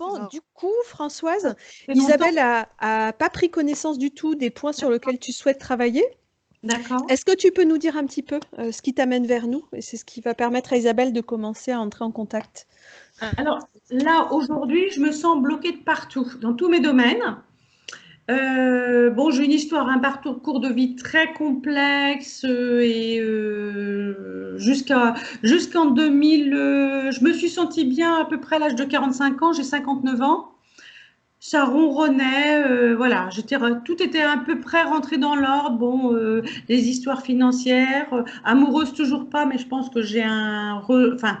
Bon, marrant. du coup, Françoise, fait longtemps. Isabelle a pas pris connaissance du tout des points sur lesquels tu souhaites travailler. D'accord. Est-ce que tu peux nous dire un petit peu ce qui t'amène vers nous? Et c'est ce qui va permettre à Isabelle de commencer à entrer en contact. Alors là, aujourd'hui, je me sens bloquée de partout, dans tous mes domaines. Bon, j'ai une histoire, un parcours de vie très complexe et jusqu'en 2000, je me suis sentie bien à peu près à l'âge de 45 ans, j'ai 59 ans. Ça ronronnait, voilà, tout était à peu près rentré dans l'ordre. Bon, les histoires financières, amoureuse toujours pas, mais je pense que enfin,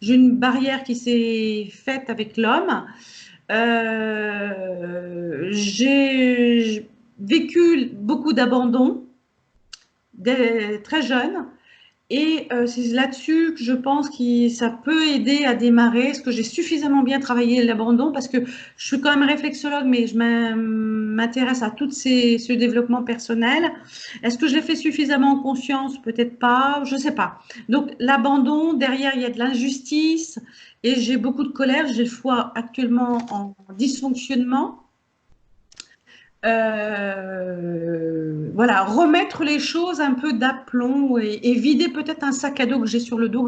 j'ai une barrière qui s'est faite avec l'homme. J'ai vécu beaucoup d'abandon très jeune. Et c'est là-dessus que je pense que ça peut aider à démarrer. Est-ce que j'ai suffisamment bien travaillé l'abandon? Parce que je suis quand même réflexologue, mais je m'intéresse à tout ce développement personnel. Est-ce que je l'ai fait suffisamment en conscience? Peut-être pas, je ne sais pas. Donc l'abandon, derrière, il y a de l'injustice et j'ai beaucoup de colère. J'ai le foie actuellement en dysfonctionnement. Voilà, remettre les choses un peu d'aplomb et vider peut-être un sac à dos que j'ai sur le dos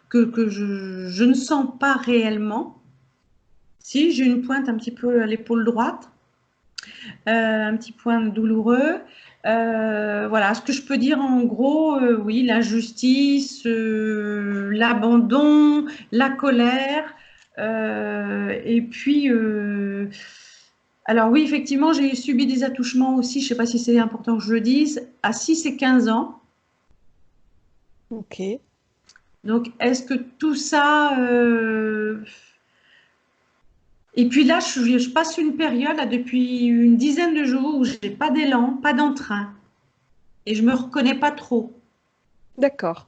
que je ne sens pas réellement. Si, j'ai une pointe un petit peu à l'épaule droite, un petit point douloureux. Voilà, ce que je peux dire en gros, oui, l'injustice, l'abandon, la colère, et puis alors oui, effectivement, j'ai subi des attouchements aussi, je ne sais pas si c'est important que je le dise, à 6 et 15 ans. Ok. Donc, est-ce que tout ça... Et puis là, je passe une période, là, depuis une dizaine de jours, où je n'ai pas d'élan, pas d'entrain. Et je ne me reconnais pas trop. D'accord.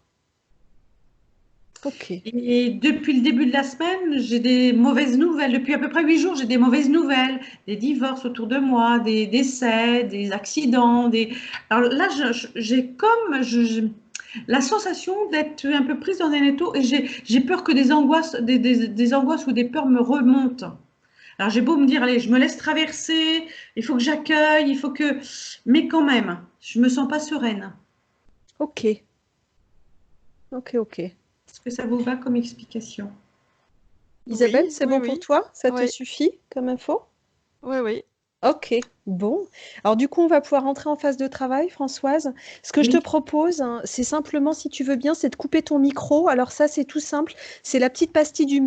Ok. Et depuis le début de la semaine, j'ai des mauvaises nouvelles. Depuis à peu près 8 jours, j'ai des mauvaises nouvelles. Des divorces autour de moi, des décès, des accidents. Alors là, j'ai comme la sensation d'être un peu prise dans un étau et j'ai peur que des angoisses, des angoisses ou des peurs me remontent. Alors j'ai beau me dire, allez, je me laisse traverser, il faut que j'accueille, il faut que... Mais quand même, je me sens pas sereine. Ok. Ok, ok. Est-ce que ça vous va comme explication? Isabelle, Oui, c'est oui, bon pour oui. toi? Ça te Oui, suffit comme info? oui, oui. Ok, bon. Alors du coup, on va pouvoir entrer en phase de travail, Françoise. Ce que je te Oui. propose, hein, c'est simplement, si tu veux bien, c'est de couper ton micro. Alors ça, c'est tout simple. C'est la petite pastille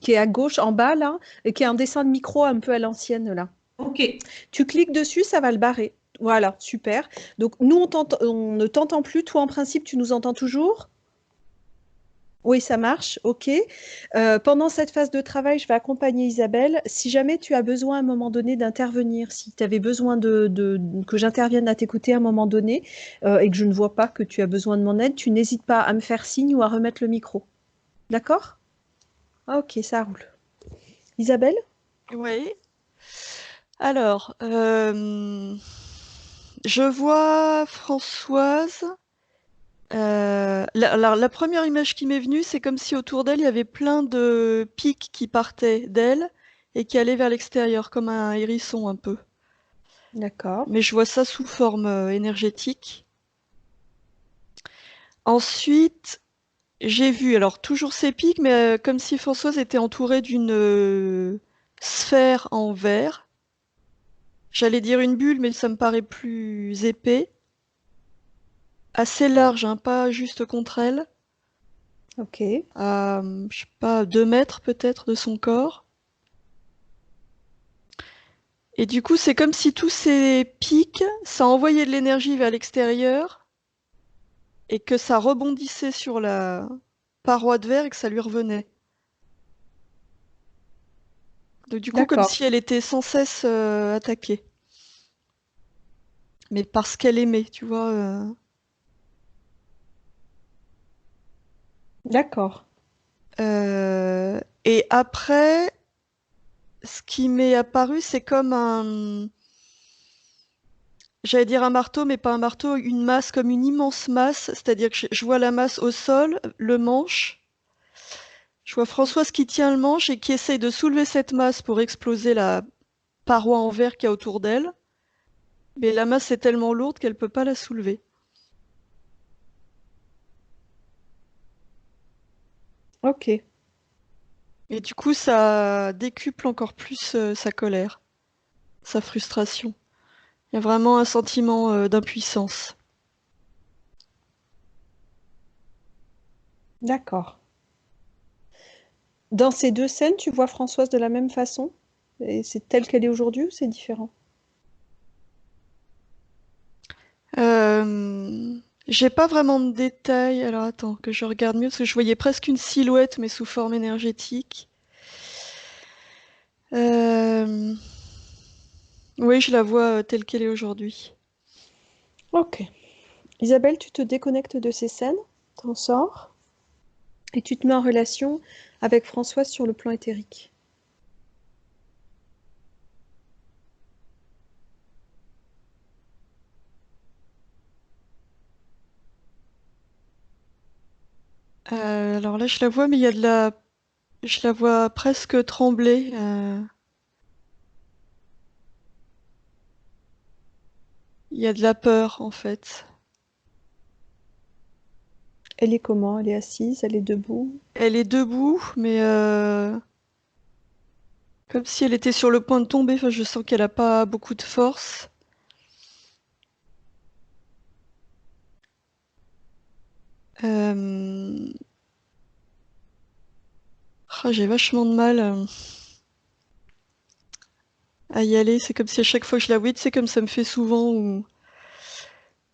qui est à gauche, en bas, là, et qui est un dessin de micro un peu à l'ancienne, là. Ok. Tu cliques dessus, ça va le barrer. Voilà, super. Donc nous, on ne t'entend plus. Toi, en principe, tu nous entends toujours? Oui, ça marche, ok. Pendant cette phase de travail, je vais accompagner Isabelle. Si jamais tu as besoin à un moment donné d'intervenir, si tu avais besoin que j'intervienne à t'écouter à un moment donné et que je ne vois pas que tu as besoin de mon aide, tu n'hésites pas à me faire signe ou à remettre le micro. D'accord? Ah, ok, ça roule. Isabelle? Oui. Alors, je vois Françoise. La première image qui m'est venue, c'est comme si autour d'elle, il y avait plein de pics qui partaient d'elle et qui allaient vers l'extérieur, comme un hérisson un peu. D'accord. Mais je vois ça sous forme énergétique. Ensuite, j'ai vu, alors toujours ces pics, mais comme si Françoise était entourée d'une sphère en verre. J'allais dire une bulle, mais ça me paraît plus épais. Assez large, hein, pas juste contre elle. Ok. À, je sais pas, 2 mètres peut-être de son corps. Et du coup, c'est comme si tous ces pics, ça envoyait de l'énergie vers l'extérieur et que ça rebondissait sur la paroi de verre et que ça lui revenait. Donc du coup, comme D'accord. si elle était sans cesse attaquée. Mais parce qu'elle aimait, tu vois. D'accord. Et après, ce qui m'est apparu, c'est comme un, j'allais dire un marteau, mais pas un marteau, une masse, comme une immense masse. C'est-à-dire que je vois la masse au sol, le manche. Je vois Françoise qui tient le manche et qui essaye de soulever cette masse pour exploser la paroi en verre qu'il y a autour d'elle. Mais la masse est tellement lourde qu'elle ne peut pas la soulever. Ok. Et du coup, ça décuple encore plus sa colère, sa frustration. Il y a vraiment un sentiment d'impuissance. D'accord. Dans ces deux scènes, tu vois Françoise de la même façon? Et c'est telle qu'elle est aujourd'hui ou c'est différent? J'ai pas vraiment de détails. Alors attends, que je regarde mieux, parce que je voyais presque une silhouette, mais sous forme énergétique. Oui, je la vois telle qu'elle est aujourd'hui. Ok. Isabelle, tu te déconnectes de ces scènes, t'en sors, et tu te mets en relation avec Françoise sur le plan éthérique. Alors là, je la vois, mais il y a de la... Je la vois presque trembler. Il y a de la peur, en fait. Elle est comment? Elle est assise? Elle est debout? Elle est debout, mais comme si elle était sur le point de tomber. Enfin, je sens qu'elle a pas beaucoup de force. Euh, j'ai vachement de mal à y aller. C'est comme si à chaque fois que je la vois, tu sais, comme ça me fait souvent, ou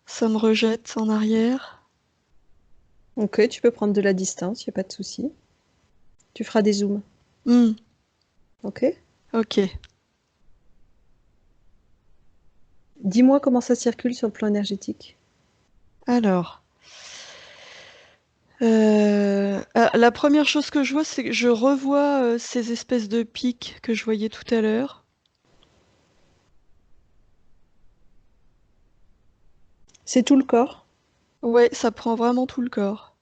ça me rejette en arrière. Ok, tu peux prendre de la distance, il n'y a pas de souci. Tu feras des zooms. Hmm, Ok? ok. Dis-moi comment ça circule sur le plan énergétique. Alors, la première chose que je vois, c'est que je revois ces espèces de pics que je voyais tout à l'heure. C'est tout le corps? Ouais, ça prend vraiment tout le corps.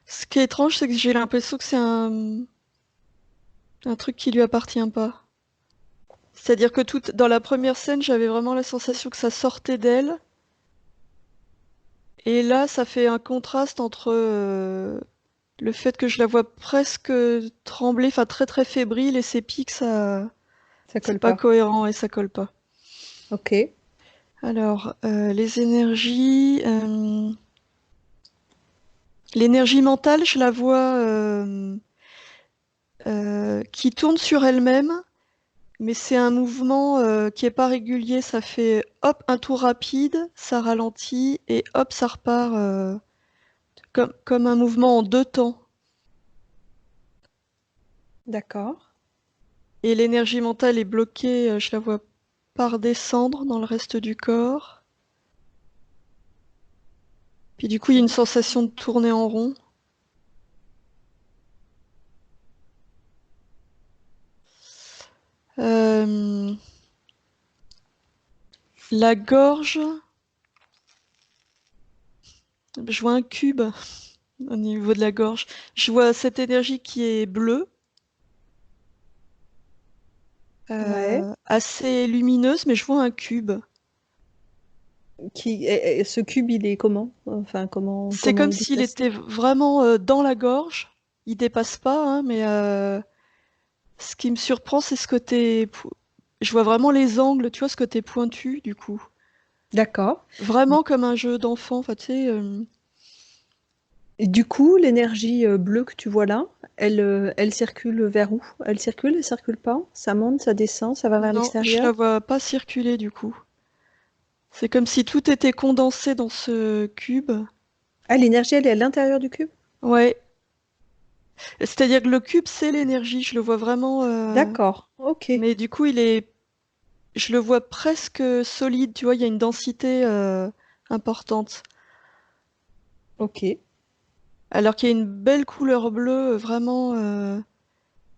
Ce qui est étrange, c'est que j'ai l'impression que c'est un truc qui lui appartient pas. C'est-à-dire que dans la première scène, j'avais vraiment la sensation que ça sortait d'elle. Et là, ça fait un contraste entre le fait que je la vois presque trembler, enfin très très fébrile, et ses pics, ça, Ça c'est colle pas pas. cohérent et ça colle pas. Ok. Alors, les énergies, l'énergie mentale, je la vois qui tourne sur elle-même, mais c'est un mouvement qui est pas régulier. Ça fait hop, un tour rapide, ça ralentit, et hop, ça repart comme un mouvement en deux temps. D'accord. Et l'énergie mentale est bloquée, je la vois pas redescendre dans le reste du corps. Puis du coup, il y a une sensation de tourner en rond. Euh, la gorge, je vois un cube au niveau de la gorge. Je vois cette énergie qui est bleue, Ouais. assez lumineuse, mais je vois un cube. Ce cube, il est comment? Enfin, C'est comment comme il est s'il placé? était vraiment dans la gorge. Il dépasse pas, hein, mais ce qui me surprend, c'est ce côté. Je vois vraiment les angles, tu vois, ce côté pointu, du coup. D'accord. Vraiment comme un jeu d'enfant, enfin, tu sais. Et du coup, l'énergie bleue que tu vois là, elle circule vers où? Elle circule pas? Ça monte, ça descend, ça va vers Non, je l'extérieur? la vois pas circuler, du coup. C'est comme si tout était condensé dans ce cube. Ah, l'énergie, elle est à l'intérieur du cube? Ouais. C'est-à-dire que le cube, c'est l'énergie, je le vois vraiment. D'accord. Ok. Mais du coup, je le vois presque solide, tu vois, il y a une densité importante. Ok. Alors qu'il y a une belle couleur bleue, vraiment.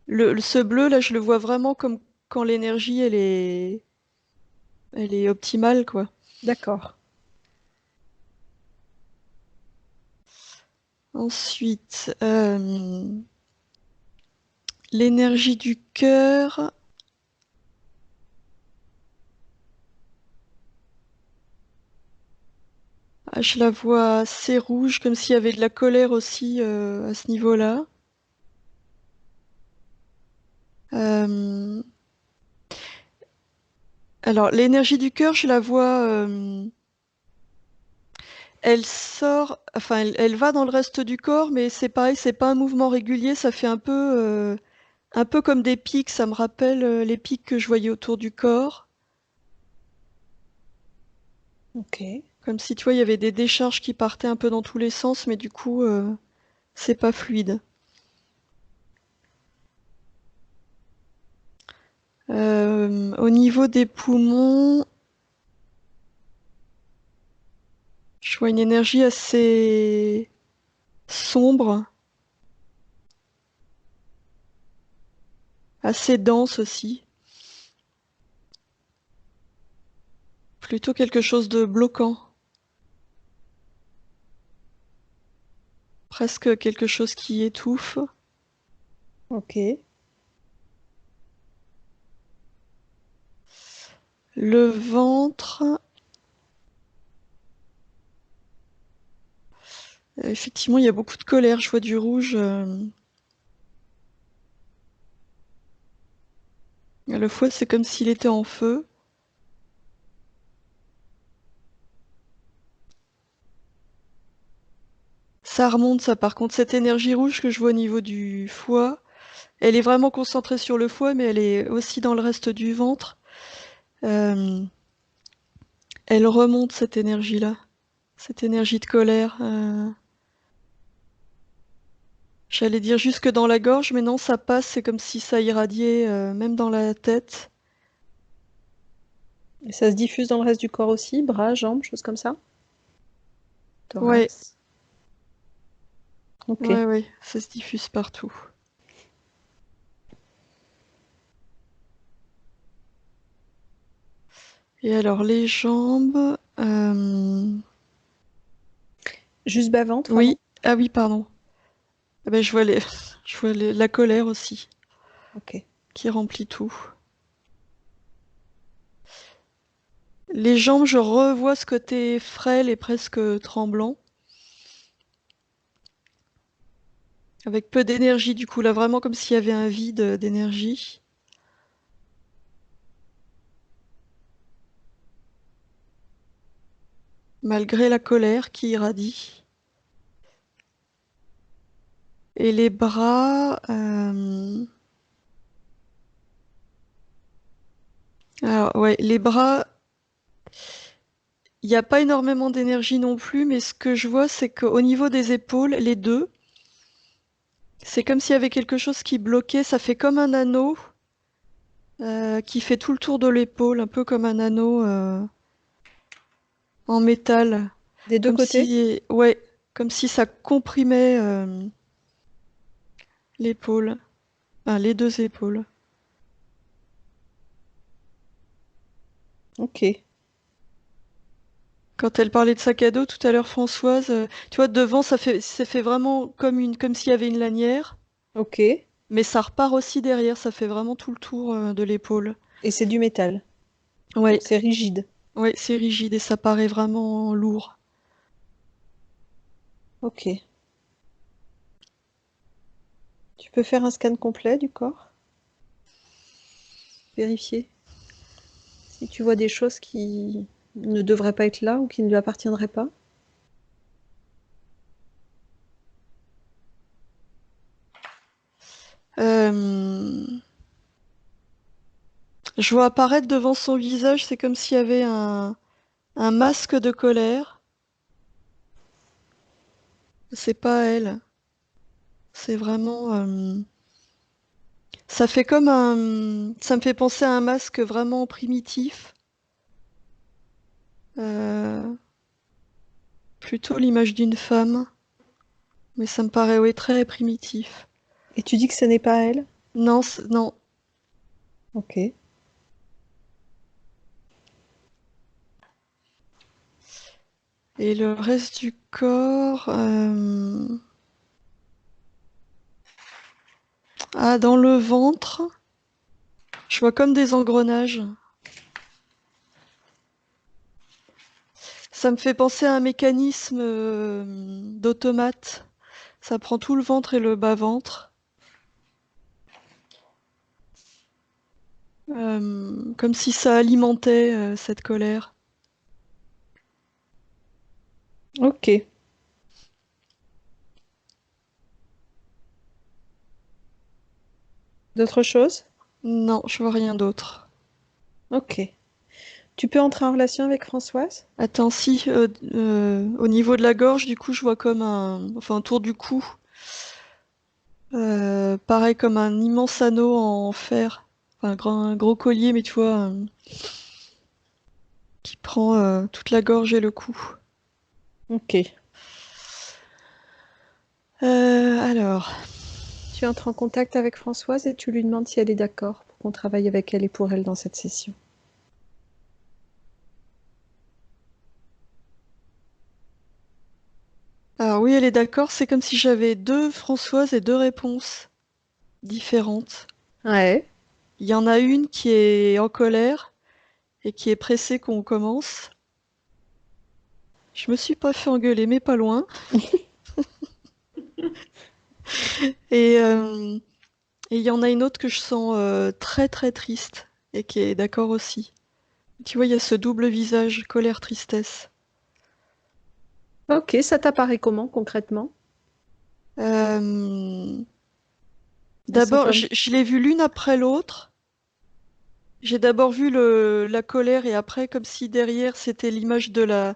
Ce bleu, là, je le vois vraiment comme quand l'énergie, elle est optimale, quoi. D'accord. Ensuite, l'énergie du cœur. Ah, je la vois assez rouge, comme s'il y avait de la colère aussi à ce niveau-là. Alors, l'énergie du cœur, je la vois. Elle sort, enfin, elle va dans le reste du corps, mais c'est pareil, c'est pas un mouvement régulier, ça fait un peu comme des pics, ça me rappelle les pics que je voyais autour du corps. Ok. Comme si, tu vois, il y avait des décharges qui partaient un peu dans tous les sens, mais du coup, c'est pas fluide. Au niveau des poumons, je vois une énergie assez sombre, assez dense aussi. Plutôt quelque chose de bloquant. Presque quelque chose qui étouffe. Ok. Le ventre, effectivement, il y a beaucoup de colère. Je vois du rouge. Le foie, c'est comme s'il était en feu. Ça remonte, ça. Par contre, cette énergie rouge que je vois au niveau du foie, elle est vraiment concentrée sur le foie, mais elle est aussi dans le reste du ventre. Euh, Elle remonte, cette énergie-là. Cette énergie de colère. J'allais dire jusque dans la gorge, mais non, ça passe. C'est comme si ça irradiait même dans la tête. Et ça se diffuse dans le reste du corps aussi, bras, jambes, choses comme ça? Ouais, Thorax. Ok. ouais, ouais. Ça se diffuse partout. Et alors, les jambes. Juste bas-ventre, avant? Oui. Ah oui, pardon. Ah ben, je vois je vois la colère aussi, Ok. qui remplit tout. Les jambes, je revois ce côté frêle et presque tremblant, avec peu d'énergie du coup, là vraiment comme s'il y avait un vide d'énergie. Malgré la colère qui irradie. Et les bras, alors ouais, les bras, il n'y a pas énormément d'énergie non plus, mais ce que je vois, c'est qu'au niveau des épaules, les deux, c'est comme s'il y avait quelque chose qui bloquait, ça fait comme un anneau qui fait tout le tour de l'épaule, un peu comme un anneau en métal, Des deux comme côtés? si, ouais, comme si ça comprimait l'épaule, enfin les deux épaules. Ok. Quand elle parlait de sac à dos tout à l'heure, Françoise, tu vois, devant, ça fait vraiment comme s'il y avait une lanière, Ok. mais ça repart aussi derrière, ça fait vraiment tout le tour de l'épaule. Et c'est du métal. Ouais, Donc c'est rigide. ouais, c'est rigide et ça paraît vraiment lourd. Ok. Tu peux faire un scan complet du corps? Vérifier si tu vois des choses qui ne devraient pas être là ou qui ne lui appartiendraient pas. Euh, je vois apparaître devant son visage, c'est comme s'il y avait un masque de colère. C'est pas elle. C'est vraiment. Ça fait comme un. Ça me fait penser à un masque vraiment primitif. Euh, Plutôt l'image d'une femme. Mais ça me paraît, oui, très primitif. Et tu dis que ce n'est pas elle? Non, non. Ok. Et le reste du corps. Ah, dans le ventre, je vois comme des engrenages. Ça me fait penser à un mécanisme d'automate. Ça prend tout le ventre et le bas-ventre. Comme si ça alimentait cette colère. Ok. D'autres choses? Non, je vois rien d'autre. Ok. Tu peux entrer en relation avec Françoise? Attends, si, au niveau de la gorge, du coup, je vois comme enfin, autour du cou. Pareil comme un immense anneau en fer. Enfin, un gros collier, mais tu vois, qui prend toute la gorge et le cou. Ok. Alors, Tu entres en contact avec Françoise et tu lui demandes si elle est d'accord pour qu'on travaille avec elle et pour elle dans cette session. alors oui, elle est d'accord. C'est comme si j'avais deux Françoises et deux réponses différentes. Ouais. Il y en a une qui est en colère et qui est pressée qu'on commence. Je me suis pas fait engueuler, mais pas loin. Et et il y en a une autre que je sens très très triste et qui est d'accord aussi. Tu vois, il y a ce double visage, colère-tristesse. Ok, ça t'apparaît comment concrètement? Euh, Elles sont D'abord, comme... je l'ai vu l'une après l'autre. J'ai d'abord vu la colère et après, comme si derrière, c'était l'image de la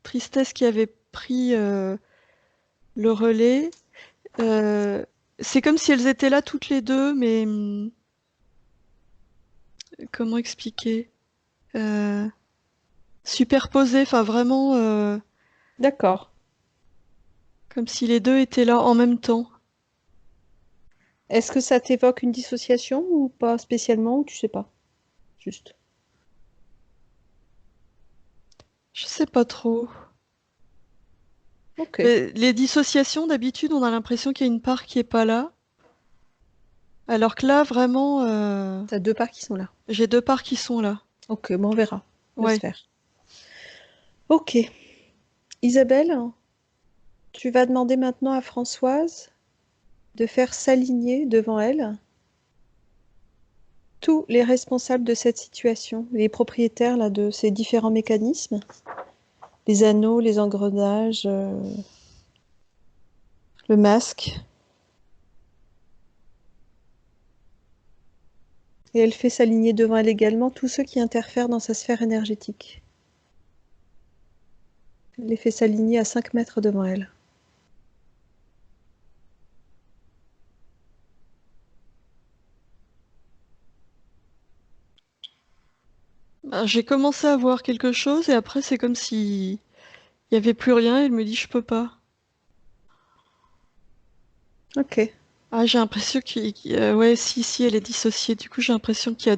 tristesse qui avait pris le relais. Euh, c'est comme si elles étaient là toutes les deux, mais comment expliquer? Euh, Superposées, enfin vraiment D'accord. comme si les deux étaient là en même temps. Est-ce que ça t'évoque une dissociation ou pas spécialement ou tu sais pas? Juste. Je sais pas trop. Ok. Mais les dissociations, d'habitude, on a l'impression qu'il y a une part qui est pas là. Alors que là, vraiment, T'as deux parts qui sont là. j'ai deux parts qui sont là. Ok, bon, on verra. Laisse Ouais. faire. Ok. Isabelle, tu vas demander maintenant à Françoise de faire s'aligner devant elle tous les responsables de cette situation, les propriétaires là, de ces différents mécanismes, les anneaux, les engrenages, le masque. Et elle fait s'aligner devant elle également tous ceux qui interfèrent dans sa sphère énergétique. Elle les fait s'aligner à 5 mètres devant elle. Ben, j'ai commencé à voir quelque chose et après, c'est comme si il y avait plus rien. Elle me dit, je peux pas. Ok. Ah, j'ai l'impression ouais, si, elle est dissociée. Du coup, j'ai l'impression qu'il y a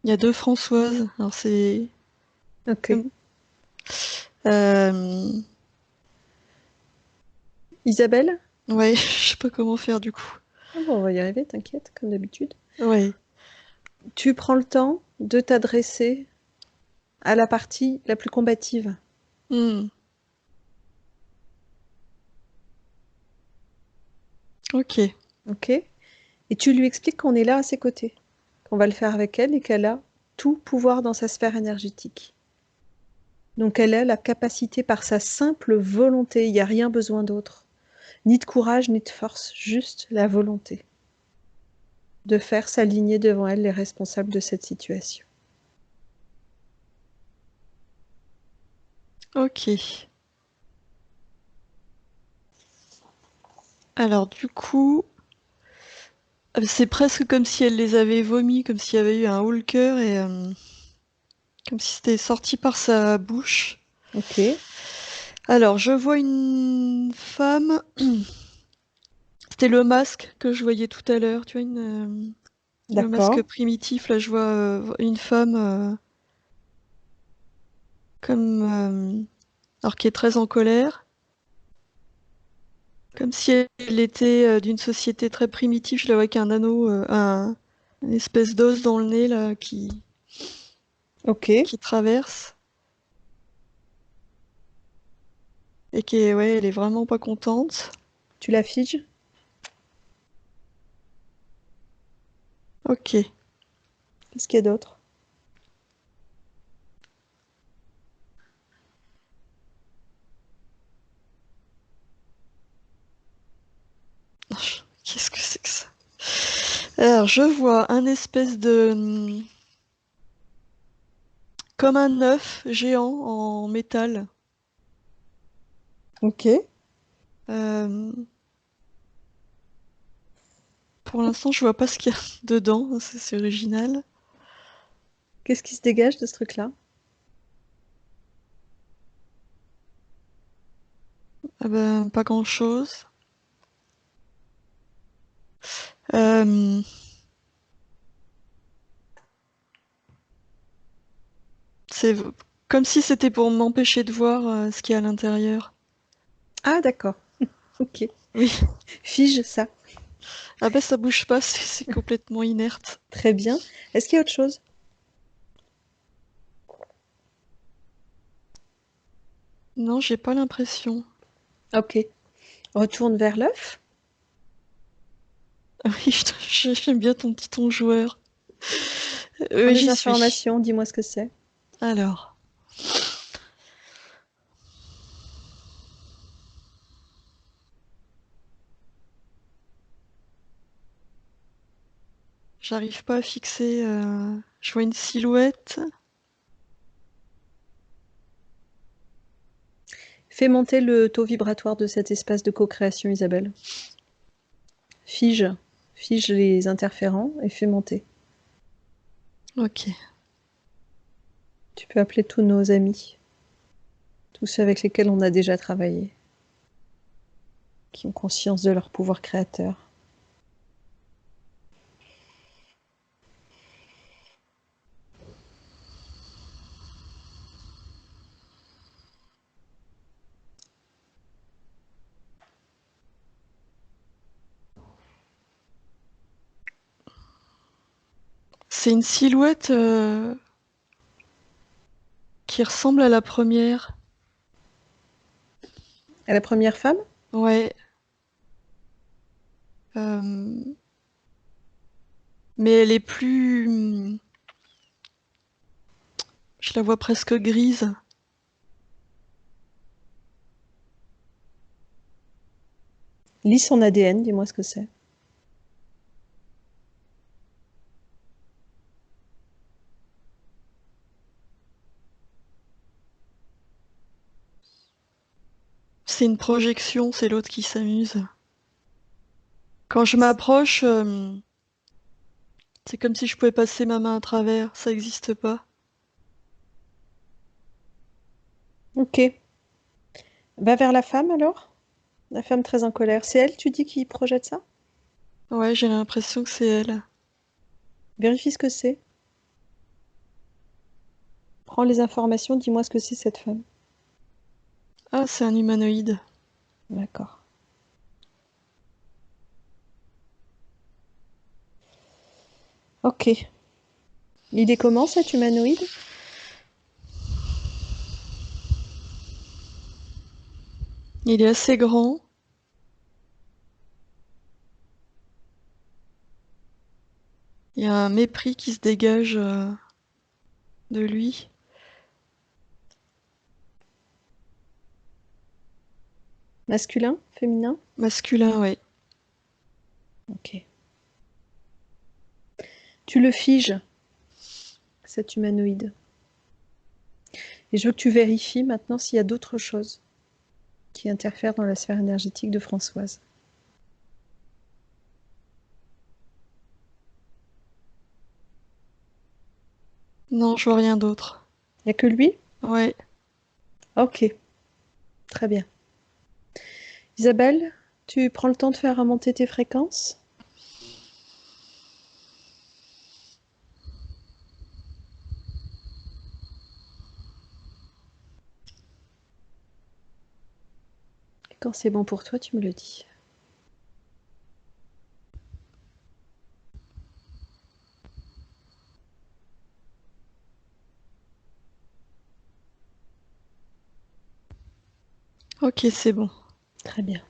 il y a deux Françoises. Alors c'est Ok. comme, euh, Isabelle? ouais, je sais pas comment faire du coup. Ah bon, on va y arriver, t'inquiète, comme d'habitude. Ouais. Tu prends le temps de t'adresser à la partie la plus combative. Hmm. Ok. Ok? Et tu lui expliques qu'on est là à ses côtés, qu'on va le faire avec elle et qu'elle a tout pouvoir dans sa sphère énergétique. Donc elle a la capacité par sa simple volonté, il n'y a rien besoin d'autre, ni de courage, ni de force, juste la volonté de faire s'aligner devant elle les responsables de cette situation. Ok. Alors du coup, c'est presque comme si elle les avait vomis, comme s'il y avait eu un Hulker et comme si c'était sorti par sa bouche. Ok, Alors, je vois une femme. C'était le masque que je voyais tout à l'heure. Tu vois, le masque d'accord. primitif. Là, je vois une femme comme. Alors, qui est très en colère. Comme si elle était d'une société très primitive. Je la vois avec un anneau, une espèce d'os dans le nez là Ok. qui traverse. Et ouais, elle est vraiment pas contente. Tu la figes? Ok. Qu'est-ce qu'il y a d'autre? Qu'est-ce que c'est que ça? Alors, je vois un espèce de... comme un œuf géant en métal. Ok. Euh, Pour l'instant, je vois pas ce qu'il y a dedans. C'est original. Qu'est-ce qui se dégage de ce truc-là? Ah ben, pas grand-chose. Euh, C'est comme si c'était pour m'empêcher de voir ce qu'il y a à l'intérieur. Ah, d'accord. Ok. Oui. Fige ça. Ah ben, ça bouge pas, c'est complètement inerte. Très bien. Est-ce qu'il y a autre chose? Non, j'ai pas l'impression. Ok. Retourne vers l'œuf. Oui, j'aime bien ton petit ton joueur. Prends les J'y suis. informations. Dis-moi ce que c'est. Alors, j'arrive pas à fixer. Je vois une silhouette. Fais monter le taux vibratoire de cet espace de co-création, Isabelle. Fige. Fige les interférents et fais monter. Ok. Tu peux appeler tous nos amis. Tous ceux avec lesquels on a déjà travaillé. Qui ont conscience de leur pouvoir créateur. C'est une silhouette qui ressemble à la première. À la première femme? Ouais. Euh, Mais elle est plus... Je la vois presque grise. Lis son ADN, dis-moi ce que c'est. C'est une projection, c'est l'autre qui s'amuse. Quand je m'approche, c'est comme si je pouvais passer ma main à travers. Ça n'existe pas. Ok. Va vers la femme alors. La femme très en colère. C'est elle, tu dis, qui projette ça? Ouais, j'ai l'impression que c'est elle. Vérifie ce que c'est. Prends les informations, dis-moi ce que c'est cette femme. Ah, c'est un humanoïde. D'accord. Ok. Il est comment cet humanoïde? Il est assez grand. Il y a un mépris qui se dégage de lui. Masculin? Féminin? Masculin, ouais. Ok. Tu le figes, cet humanoïde. Et je veux que tu vérifies maintenant s'il y a d'autres choses qui interfèrent dans la sphère énergétique de Françoise. Non, je vois rien d'autre. Il n'y a que lui? Ouais. Ok, très bien. Isabelle, tu prends le temps de faire remonter tes fréquences? Quand c'est bon pour toi, tu me le dis. Ok, c'est bon. Très bien.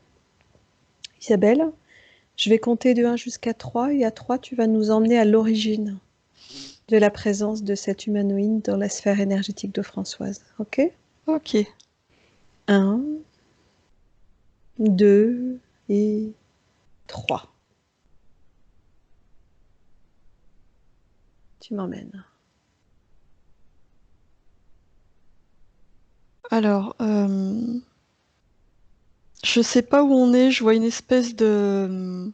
Isabelle, je vais compter de 1 jusqu'à 3 et à 3, tu vas nous emmener à l'origine de la présence de cet humanoïde dans la sphère énergétique de Françoise. Ok? Ok. 1, 2 et 3. Tu m'emmènes. Alors, je sais pas où on est, je vois une espèce de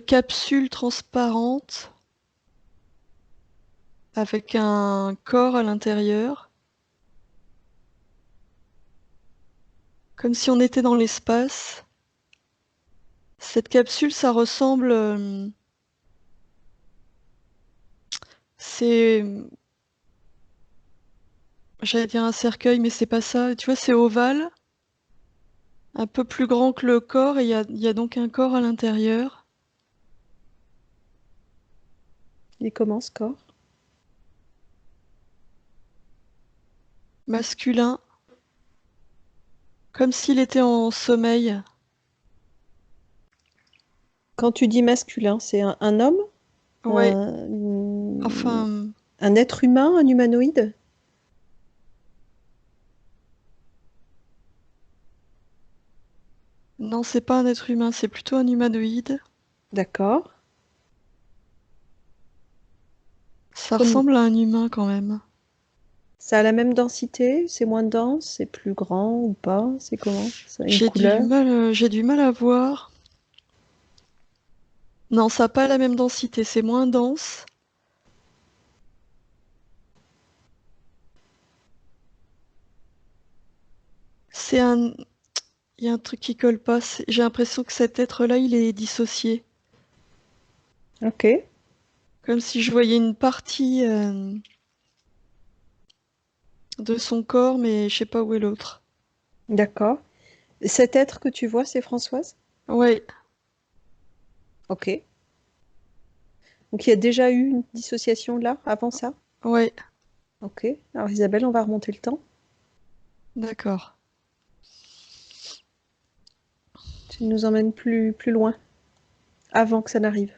capsule transparente avec un corps à l'intérieur, comme si on était dans l'espace. Cette capsule, ça ressemble, c'est, j'allais dire un cercueil, mais c'est pas ça. Tu vois, c'est ovale, un peu plus grand que le corps, et il y a donc un corps à l'intérieur. Il commence, ce corps? Masculin, comme s'il était en sommeil. Quand tu dis masculin, c'est un homme? Ouais, Un, enfin, un être humain, un humanoïde? non, c'est pas un être humain, c'est plutôt un humanoïde. D'accord. Ça Comme ressemble à un humain quand même. ça a la même densité, c'est moins dense, c'est plus grand ou pas? C'est comment? Ça a une J'ai du couleur? mal, j'ai du mal à voir. Non, ça n'a pas la même densité, c'est moins dense. C'est un, il y a un truc qui colle pas. J'ai l'impression que cet être-là, il est dissocié. Ok, Comme si je voyais une partie de son corps, mais je sais pas où est l'autre. d'accord. Cet être que tu vois, c'est Françoise? Ouais, Ok. Donc il y a déjà eu une dissociation là, avant ça? ouais, Ok. Alors Isabelle, on va remonter le temps. d'accord. Tu nous emmènes plus loin, avant que ça n'arrive.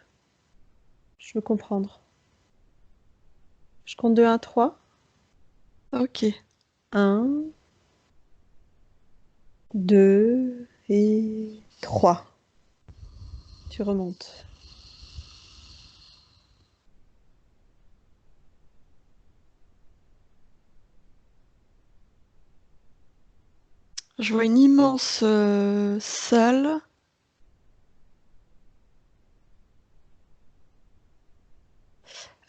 Je veux comprendre. Je compte de 1 à 3. Ok. 1, 2 et 3. Tu remontes. Je vois une immense salle.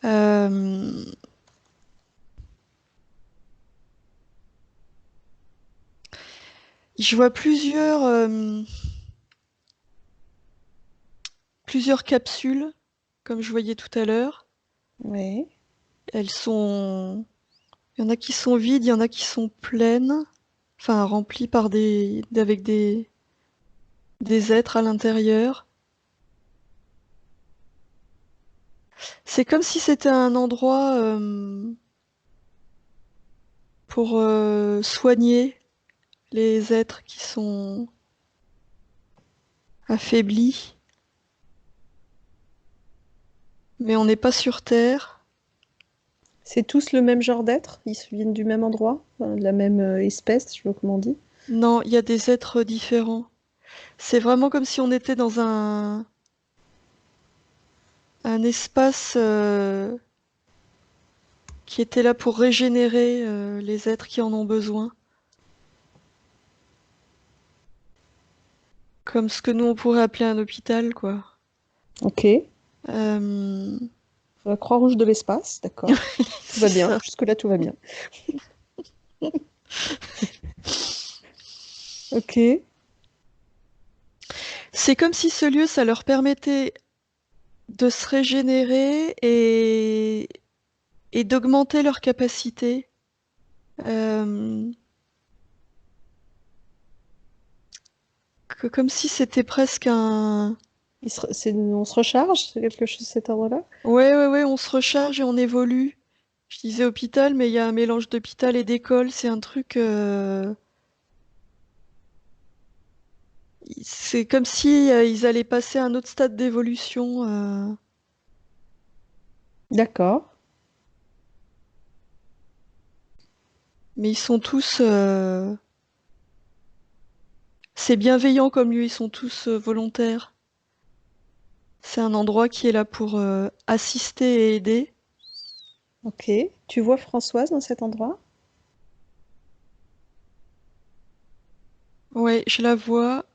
Euh, je vois plusieurs capsules, comme je voyais tout à l'heure. Oui. Elles sont, il y en a qui sont vides, il y en a qui sont pleines, enfin remplies par avec des êtres à l'intérieur. C'est comme si c'était un endroit pour soigner les êtres qui sont affaiblis, mais on n'est pas sur Terre. C'est tous le même genre d'être? Ils viennent du même endroit? Enfin, de la même espèce, je sais pas comment on dit. Non, il y a des êtres différents. C'est vraiment comme si on était dans un espace qui était là pour régénérer les êtres qui en ont besoin. Comme ce que nous on pourrait appeler un hôpital, quoi. Ok. Euh, La Croix-Rouge de l'espace, d'accord. Tout c'est va bien. ça. Jusque-là, tout va bien. Ok. C'est comme si ce lieu, ça leur permettait de se régénérer et d'augmenter leur capacité. Euh, comme si c'était presque un... On se recharge, c'est quelque chose de cet ordre-là? Ouais, on se recharge et on évolue. Je disais hôpital, mais il y a un mélange d'hôpital et d'école. C'est un truc... C'est comme si ils allaient passer à un autre stade d'évolution. D'accord. Mais ils sont tous... C'est bienveillant comme lieu, ils sont tous volontaires. C'est un endroit qui est là pour assister et aider. Ok. Tu vois Françoise dans cet endroit? Ouais, je la vois.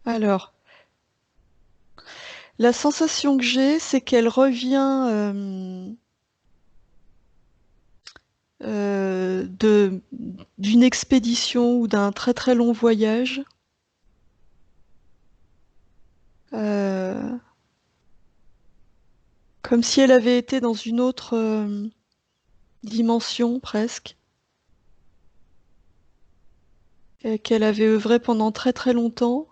Alors, la sensation que j'ai, c'est qu'elle revient d'une expédition ou d'un très très long voyage. Euh, Comme si elle avait été dans une autre dimension presque. Et qu'elle avait œuvré pendant très très longtemps.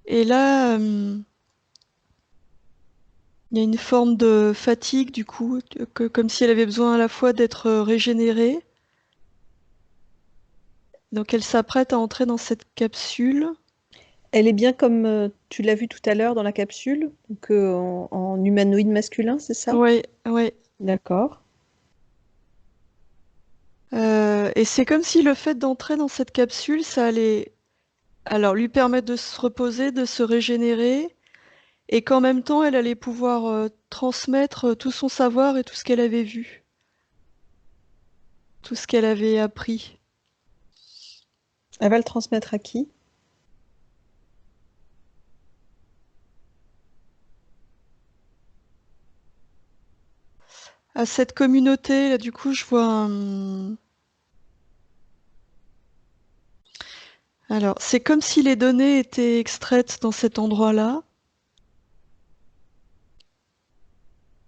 Et là, il y a une forme de fatigue du coup, comme si elle avait besoin à la fois d'être régénérée. Donc elle s'apprête à entrer dans cette capsule. Elle est bien comme tu l'as vu tout à l'heure dans la capsule, donc en humanoïde masculin, c'est ça? Ouais. D'accord. Et c'est comme si le fait d'entrer dans cette capsule, ça allait alors lui permettre de se reposer, de se régénérer, et qu'en même temps, elle allait pouvoir transmettre tout son savoir et tout ce qu'elle avait vu, tout ce qu'elle avait appris. Elle va le transmettre à qui? À cette communauté, là, du coup, je vois un... Alors, c'est comme si les données étaient extraites dans cet endroit-là,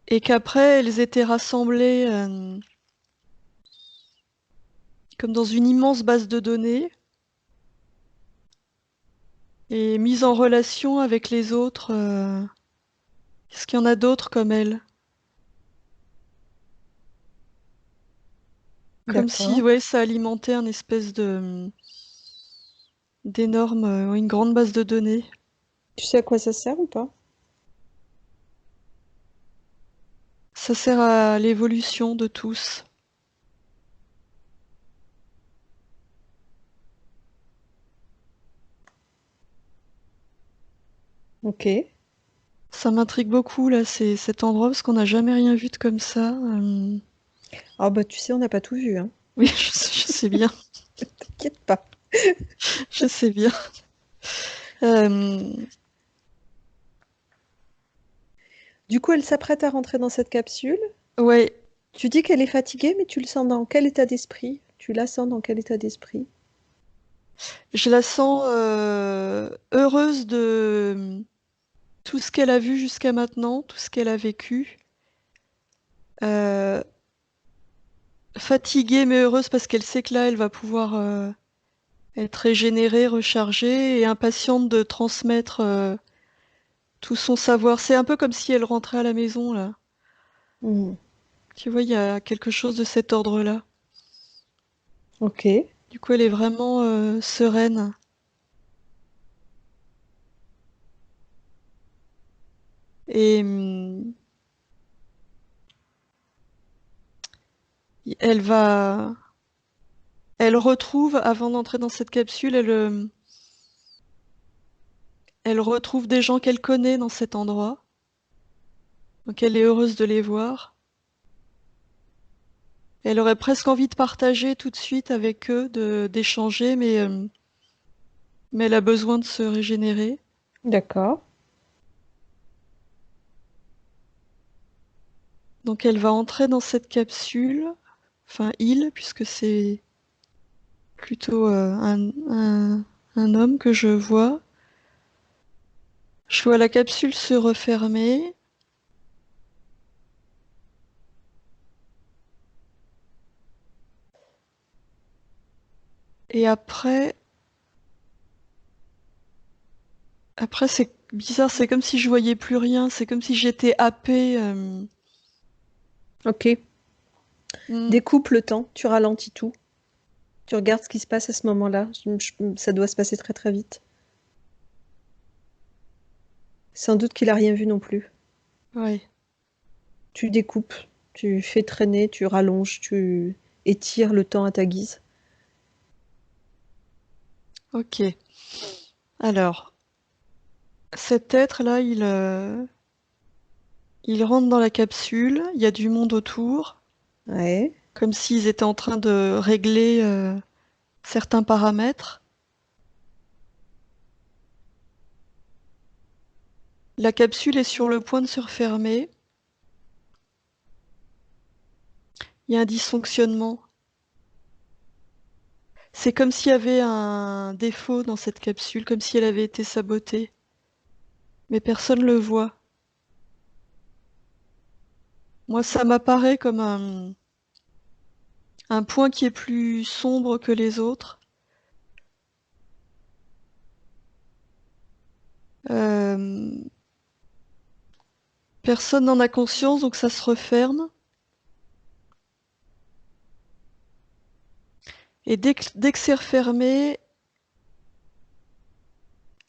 et qu'après, elles étaient rassemblées comme dans une immense base de données, et mises en relation avec les autres. Est-ce qu'il y en a d'autres comme elle? Comme si, D'accord. ouais, ça alimentait un espèce de d'énorme, une grande base de données. Tu sais à quoi ça sert ou pas? Ça sert à l'évolution de tous. Ok. Ça m'intrigue beaucoup là, c'est cet endroit parce qu'on n'a jamais rien vu de comme ça. Ah bah tu sais, on n'a pas tout vu, hein. Oui, je sais bien, T'inquiète pas. je sais bien. Euh, Du coup, elle s'apprête à rentrer dans cette capsule. ouais, Tu dis qu'elle est fatiguée, mais tu le sens dans quel état d'esprit? Tu la sens dans quel état d'esprit? je la sens heureuse de tout ce qu'elle a vu jusqu'à maintenant, tout ce qu'elle a vécu. Euh, Fatiguée mais heureuse parce qu'elle sait que là, elle va pouvoir être régénérée, rechargée et impatiente de transmettre tout son savoir. C'est un peu comme si elle rentrait à la maison, là. Hmm. Tu vois, il y a quelque chose de cet ordre-là. Ok. Du coup, elle est vraiment sereine. Et elle va... Elle retrouve, avant d'entrer dans cette capsule, elle retrouve des gens qu'elle connaît dans cet endroit. Donc elle est heureuse de les voir. Elle aurait presque envie de partager tout de suite avec eux, d'échanger, mais elle a besoin de se régénérer. D'accord. Donc elle va entrer dans cette capsule, enfin il, puisque c'est plutôt un homme que je vois. Je vois la capsule se refermer. Et après c'est bizarre, c'est comme si je voyais plus rien, c'est comme si j'étais happée. Ok. Découpe le temps, tu ralentis tout. Tu regardes ce qui se passe à ce moment-là. Ça doit se passer très très vite. Sans doute qu'il a rien vu non plus. Ouais. Tu découpes, tu fais traîner, tu rallonges, tu étires le temps à ta guise. Ok. Alors, cet être-là, il rentre dans la capsule, il y a du monde autour, Ouais. comme s'ils étaient en train de régler certains paramètres. La capsule est sur le point de se refermer. Il y a un dysfonctionnement. C'est comme s'il y avait un défaut dans cette capsule, comme si elle avait été sabotée. Mais personne ne le voit. Moi, ça m'apparaît comme un point qui est plus sombre que les autres. Personne n'en a conscience, donc ça se referme. Et dès que c'est refermé,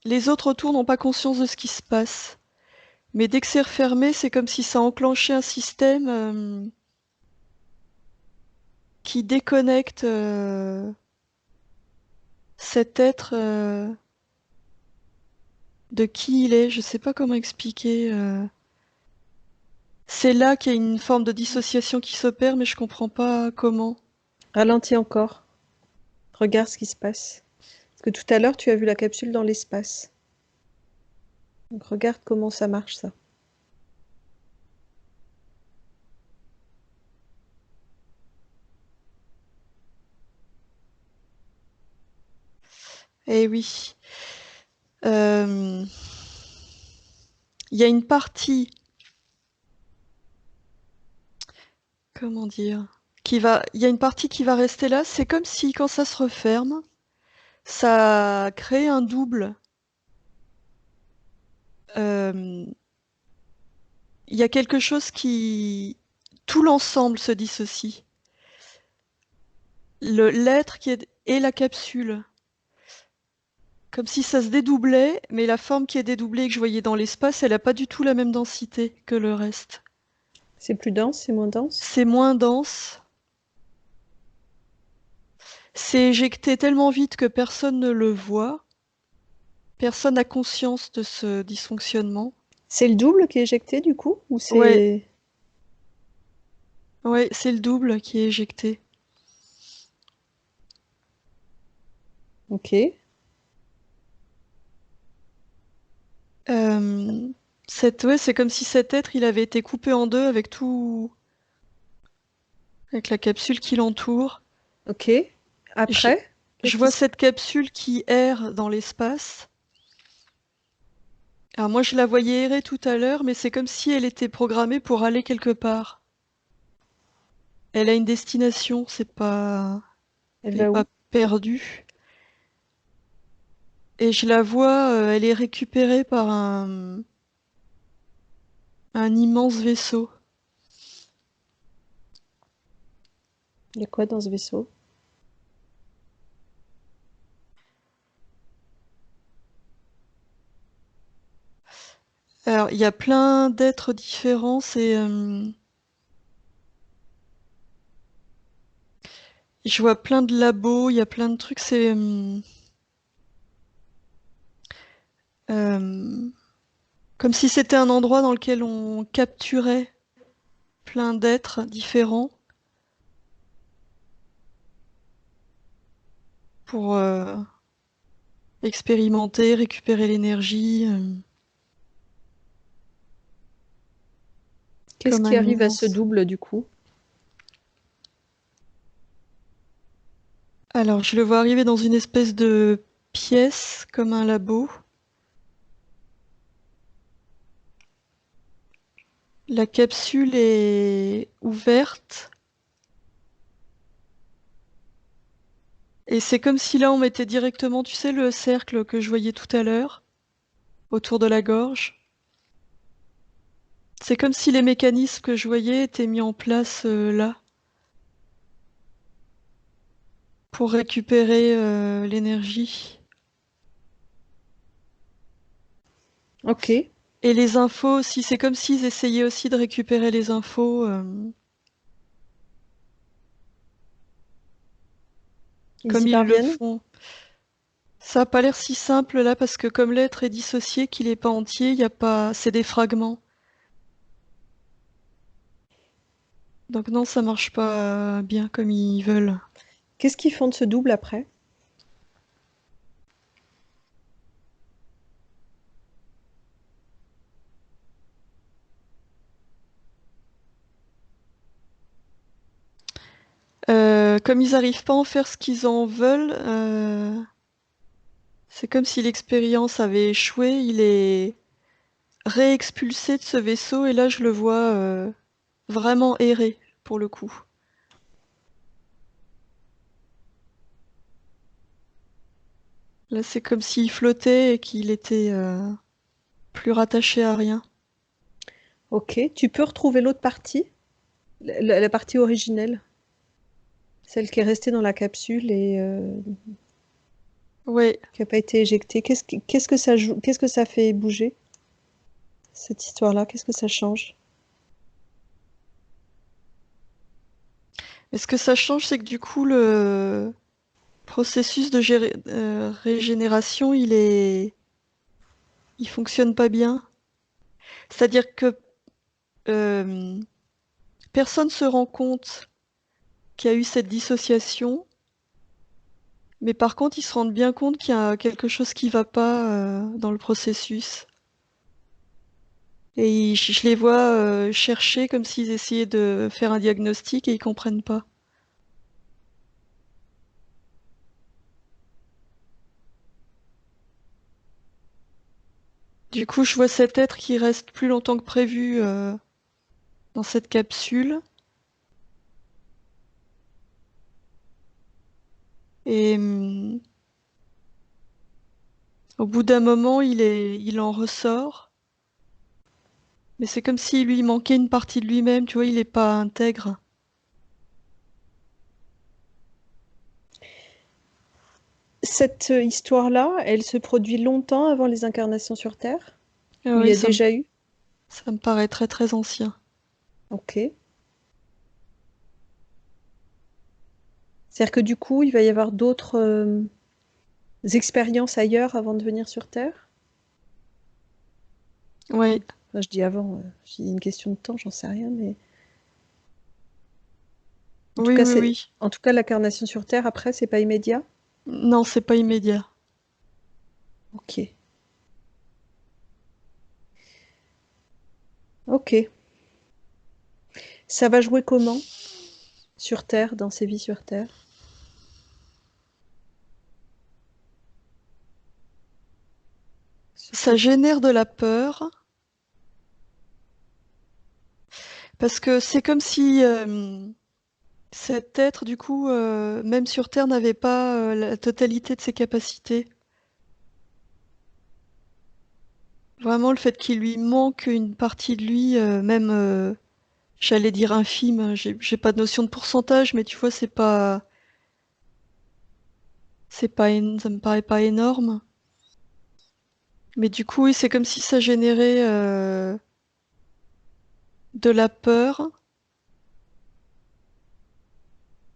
les autres autour n'ont pas conscience de ce qui se passe. Mais dès que c'est refermé, c'est comme si ça enclenchait un système qui déconnecte cet être de qui il est. Je sais pas comment expliquer. C'est là qu'il y a une forme de dissociation qui s'opère, mais je comprends pas comment. Ralentis encore. Regarde ce qui se passe. Parce que tout à l'heure, tu as vu la capsule dans l'espace. Donc regarde comment ça marche, ça. Eh oui. Il y a une partie, comment dire, il y a une partie qui va rester là. C'est comme si quand ça se referme, ça crée un double. Euh, Il y a quelque chose tout l'ensemble se dissocie. L'être et la capsule. Comme si ça se dédoublait, mais la forme qui est dédoublée et que je voyais dans l'espace, elle n'a pas du tout la même densité que le reste. C'est plus dense, c'est moins dense? C'est moins dense. C'est éjecté tellement vite que personne ne le voit. Personne n'a conscience de ce dysfonctionnement. C'est le double qui est éjecté, du coup? Ou Ouais, c'est... ouais, c'est le double qui est éjecté. Ok. Euh, ouais, c'est comme si cet être, il avait été coupé en deux avec tout, avec la capsule qui l'entoure. Ok. Je, Après? je Qu'est-ce qui vois se... cette capsule qui erre dans l'espace. Alors moi, je la voyais errer tout à l'heure, mais c'est comme si elle était programmée pour aller quelque part. Elle a une destination, Elle elle est va pas où? perdue. Et je la vois, elle est récupérée par un immense vaisseau. Il y a quoi dans ce vaisseau? Alors, il y a plein d'êtres différents, je vois plein de labos, il y a plein de trucs, euh, comme si c'était un endroit dans lequel on capturait plein d'êtres différents pour expérimenter, récupérer l'énergie, Qu'est-ce comme qui un arrive à ce immense. double, du coup? Alors, je le vois arriver dans une espèce de pièce, comme un labo. La capsule est ouverte Et c'est comme si là on mettait directement, tu sais, le cercle que je voyais tout à l'heure, autour de la gorge. C'est comme si les mécanismes que je voyais étaient mis en place là, pour récupérer l'énergie. Ok. Et les infos aussi, c'est comme s'ils essayaient aussi de récupérer les infos. Ils Comme y ils le parviennent? font. Ça a pas l'air si simple là parce que comme l'être est dissocié, qu'il est pas entier, il y a pas, c'est des fragments. Donc non, ça marche pas bien comme ils veulent. Qu'est-ce qu'ils font de ce double après? Comme ils arrivent pas à en faire ce qu'ils en veulent, c'est comme si l'expérience avait échoué. Il est réexpulsé de ce vaisseau et là je le vois vraiment errer pour le coup. Là c'est comme s'il flottait et qu'il était plus rattaché à rien. Ok. Tu peux retrouver l'autre partie? La partie originelle? Celle qui est restée dans la capsule et Ouais. qui n'a pas été éjectée. Qu'est-ce que ça joue, qu'est-ce que ça fait bouger, cette histoire-là? Qu'est-ce que ça change? Et ce que ça change, c'est que du coup le processus de régénération, il fonctionne pas bien. C'est-à-dire que euh, personne se rend compte qu'il y a eu cette dissociation, mais par contre, ils se rendent bien compte qu'il y a quelque chose qui va pas dans le processus. Et je les vois chercher comme s'ils essayaient de faire un diagnostic et ils comprennent pas. Du coup, je vois cet être qui reste plus longtemps que prévu dans cette capsule. Et au bout d'un moment, il en ressort. Mais c'est comme s'il lui manquait une partie de lui-même, tu vois, il est pas intègre. Cette histoire-là, elle se produit longtemps avant les incarnations sur Terre? Ah Où il y oui, a déjà eu? ça me paraît très très ancien. Ok. C'est-à-dire que du coup, il va y avoir d'autres expériences ailleurs avant de venir sur Terre? Ouais, Enfin, je dis avant, c'est une question de temps, j'en sais rien, mais en tout oui, cas, oui, oui. l'incarnation sur Terre, après, c'est pas immédiat? Non, c'est pas immédiat. Ok. Ok. Ça va jouer comment sur Terre, dans ses vies sur Terre? Sur Ça cette... génère de la peur parce que c'est comme si cet être, du coup, même sur Terre, n'avait pas la totalité de ses capacités. Vraiment, le fait qu'il lui manque une partie de lui, même, j'allais dire infime, hein, j'ai pas de notion de pourcentage, mais tu vois, ça me paraît pas énorme. Mais du coup, oui, c'est comme si ça générait de la peur,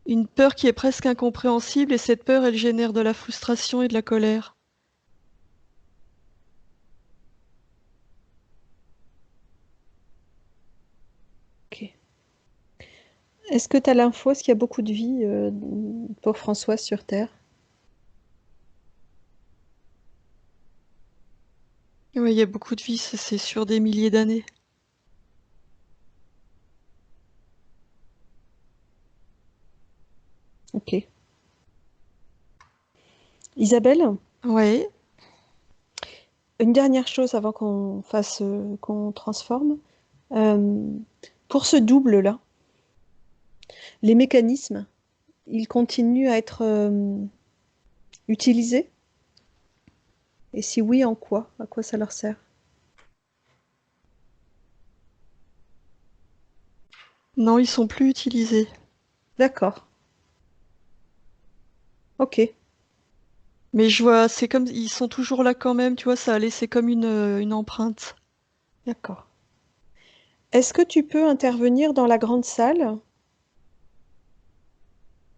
une peur qui est presque incompréhensible, et cette peur, elle génère de la frustration et de la colère. Ok. Est-ce que tu as l'info? Est-ce qu'il y a beaucoup de vie pour Françoise sur Terre? Oui, il y a beaucoup de vie, ça, c'est sur des milliers d'années. Ok. Isabelle, Ouais, une dernière chose avant qu'on transforme. Euh, pour ce double-là, les mécanismes, ils continuent à être Utilisés? Et si oui, en quoi? À quoi ça leur sert? Non, ils sont plus utilisés. D'accord. Ok. Mais je vois, c'est comme, ils sont toujours là quand même, tu vois, ça a laissé comme une empreinte. D'accord. Est-ce que tu peux intervenir dans la grande salle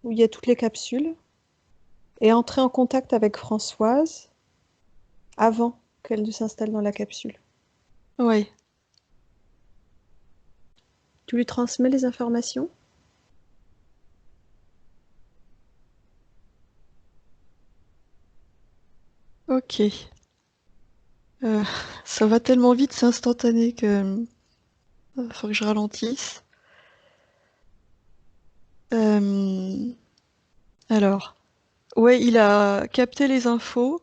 où il y a toutes les capsules et entrer en contact avec Françoise avant qu'elle ne s'installe dans la capsule? Ouais, Tu lui transmets les informations? ok. Euh, Ça va tellement vite, c'est instantané que faut que je ralentisse. Euh, alors, ouais, il a capté les infos,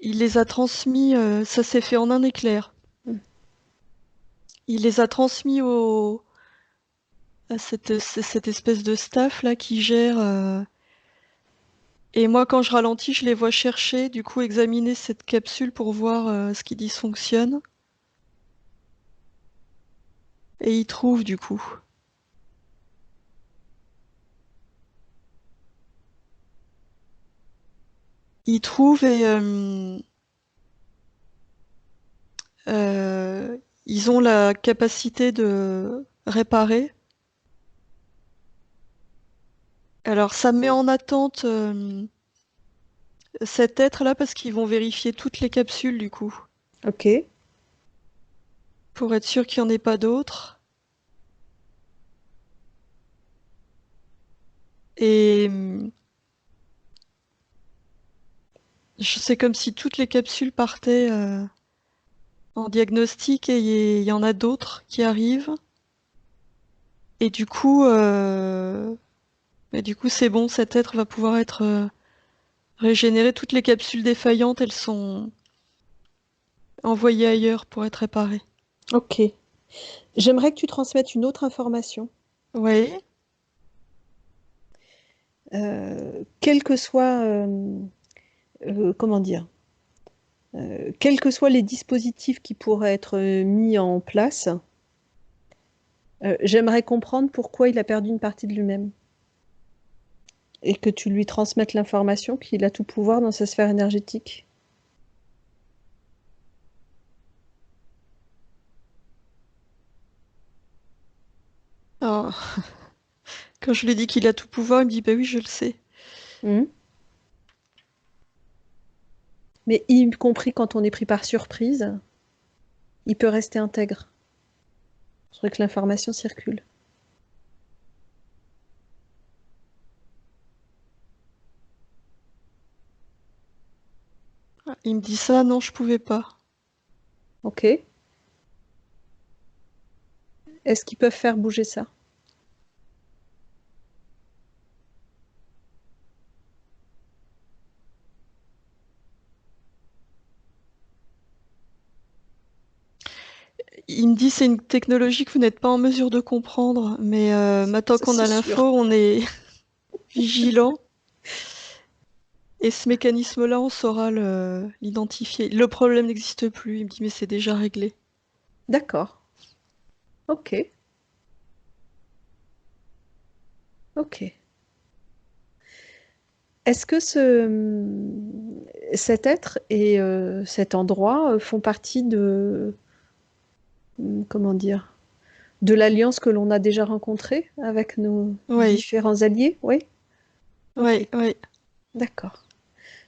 il les a transmis, ça s'est fait en un éclair. Hmm. Il les a transmis à cette espèce de staff là qui gère. Et moi, quand je ralentis, je les vois chercher, du coup, examiner cette capsule pour voir ce qui dysfonctionne. Et ils trouvent, du coup. Ils trouvent et euh, ils ont la capacité de réparer. Alors, ça met en attente cet être-là parce qu'ils vont vérifier toutes les capsules, du coup, Ok. pour être sûr qu'il n'y en ait pas d'autres. Et c'est comme si toutes les capsules partaient en diagnostic et il y en a d'autres qui arrivent. Et du coup, c'est bon, cet être va pouvoir être régénéré. Toutes les capsules défaillantes, elles sont envoyées ailleurs pour être réparées. Ok. J'aimerais que tu transmettes une autre information. Ouais. Quel que soit, comment dire, quels que soient les dispositifs qui pourraient être mis en place, j'aimerais comprendre pourquoi il a perdu une partie de lui-même et que tu lui transmettes l'information qu'il a tout pouvoir dans sa sphère énergétique. Alors, quand je lui dis qu'il a tout pouvoir, il me dit bah oui, je le sais. Mhm. Mais y compris quand on est pris par surprise, il peut rester intègre. Je voudrais que l'information circule. Il me dit ça, non, je pouvais pas. Ok? Est-ce qu'ils peuvent faire bouger ça? Il me dit c'est une technologie que vous n'êtes pas en mesure de comprendre, mais maintenant Ça, qu'on c'est a sûr. l'info, on est vigilant. Et ce mécanisme-là, on saura l'identifier. Le problème n'existe plus. Il me dit mais c'est déjà réglé. D'accord. Ok. Ok. Est-ce que cet être et cet endroit font partie de, comment dire, de l'alliance que l'on a déjà rencontrée avec nos Oui, différents alliés? Oui? Ok, oui, oui. d'accord.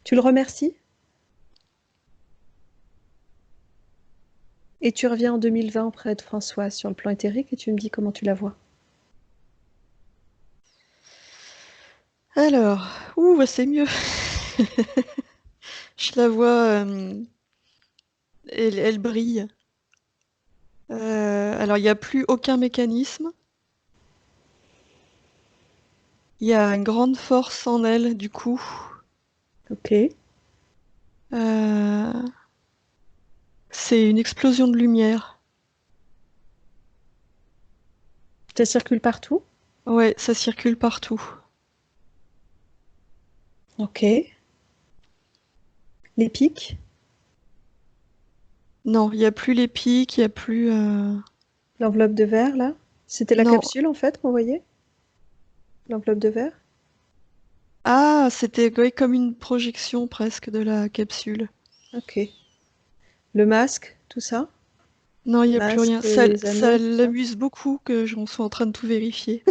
Tu le remercies et tu reviens en 2020 auprès de Françoise sur le plan éthérique et tu me dis comment tu la vois. Alors, ouh, bah, c'est mieux. Je la vois, elle brille. Alors, il n'y a plus aucun mécanisme. Il y a une grande force en elle, du coup. Ok. Euh, c'est une explosion de lumière. Ça circule partout? Ouais, ça circule partout. Ok. Les pics? Non, il n'y a plus les pics, il n'y a plus... L'enveloppe de verre, là? C'était la Non. capsule, en fait, qu'on voyait? L'enveloppe de verre? Ah, c'était ouais, comme une projection presque de la capsule. Ok. Le masque, tout ça? Non, il n'y a plus Masque, rien. Ça, les ça anneaux, tout ça? l'amuse beaucoup que j'en sois en train de tout vérifier.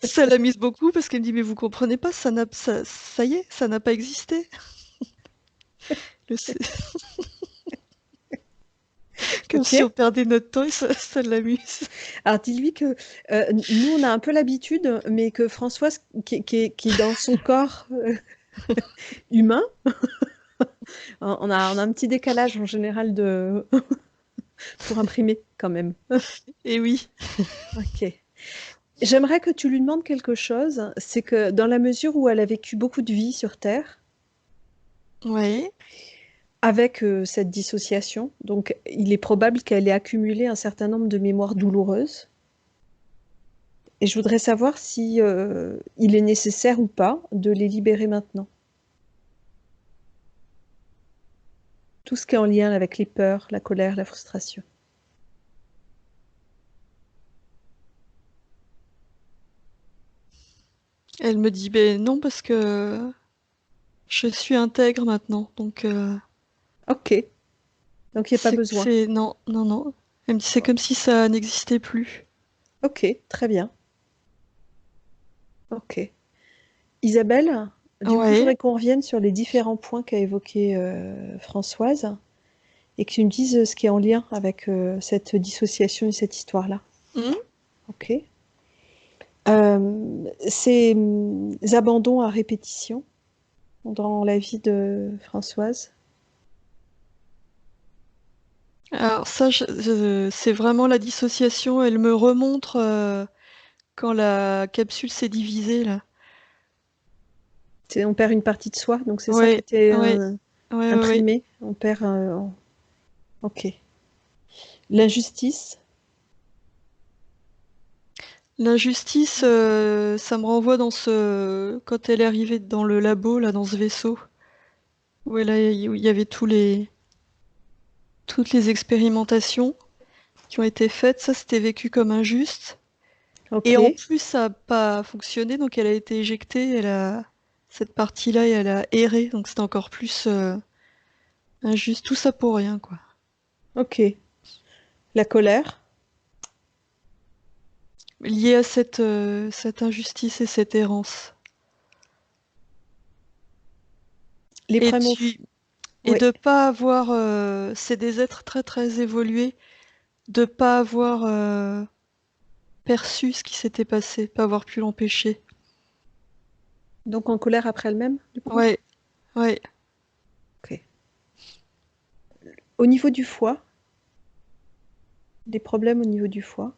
Ça l'amuse beaucoup parce qu'elle me dit, mais vous comprenez pas, ça y est, ça n'a pas existé. Le- c'est- Comme Ok. si on perdait notre temps et ça l'amuse. Alors dis-lui que nous, on a un peu l'habitude, mais que Françoise, qui est dans son corps humain, on a un petit décalage en général pour imprimer quand même. Et oui. Ok. J'aimerais que tu lui demandes quelque chose, c'est que dans la mesure où elle a vécu beaucoup de vie sur Terre, Ouais. avec cette dissociation, donc il est probable qu'elle ait accumulé un certain nombre de mémoires douloureuses. Et je voudrais savoir si il est nécessaire ou pas de les libérer maintenant. Tout ce qui est en lien avec les peurs, la colère, la frustration. Elle me dit, ben non, parce que je suis intègre maintenant. Donc, Ok, donc il n'y a pas besoin. c'est... Non, non, non. Elle me dit, c'est comme si ça n'existait plus. Ok, très bien. Ok. Isabelle, du coup, je Ouais. voudrais qu'on revienne sur les différents points qu'a évoqué Françoise et que tu me dises ce qui est en lien avec cette dissociation et cette histoire-là. Hmm. Ok. Ces abandons à répétition dans la vie de Françoise. Alors ça, c'est vraiment la dissociation. Elle me remontre quand la capsule s'est divisée, là. On perd une partie de soi, donc c'est ça qui Ouais, était ouais, ouais, ouais, ouais. imprimé. On perd. Ok. L'injustice. L'injustice, ça me renvoie dans quand elle est arrivée dans le labo, là, dans ce vaisseau, où où il y avait toutes les expérimentations qui ont été faites. Ça, c'était vécu comme injuste. Ok. Et en plus, ça n'a pas fonctionné, donc elle a été éjectée. Cette partie-là, elle a erré, donc c'était encore plus injuste. Tout ça pour rien, quoi. Ok. La colère. Lié à cette injustice et cette errance. Les Et, problèmes au. tu, et Oui. de pas avoir, c'est des êtres très très évolués, de pas avoir perçu ce qui s'était passé, pas avoir pu l'empêcher. Donc en colère après elle-même, du coup. Ouais, ouais. Ok. Au niveau du foie, des problèmes au niveau du foie.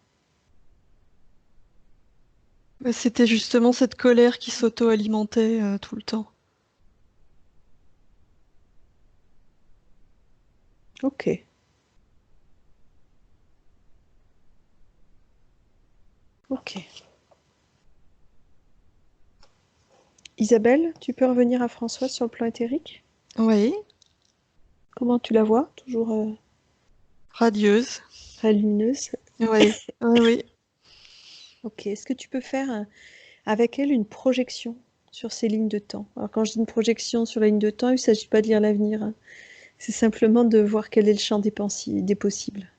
Ouais, c'était justement cette colère qui s'auto-alimentait tout le temps. Ok. Ok. Isabelle, tu peux revenir à Françoise sur le plan éthérique? Oui, Comment tu la vois? Toujours radieuse. très lumineuse. Oui, oui, oui. Ok. Est-ce que tu peux faire avec elle une projection sur ces lignes de temps? Alors quand je dis une projection sur la ligne de temps, il ne s'agit pas de lire l'avenir, hein. C'est simplement de voir quel est le champ des possibles.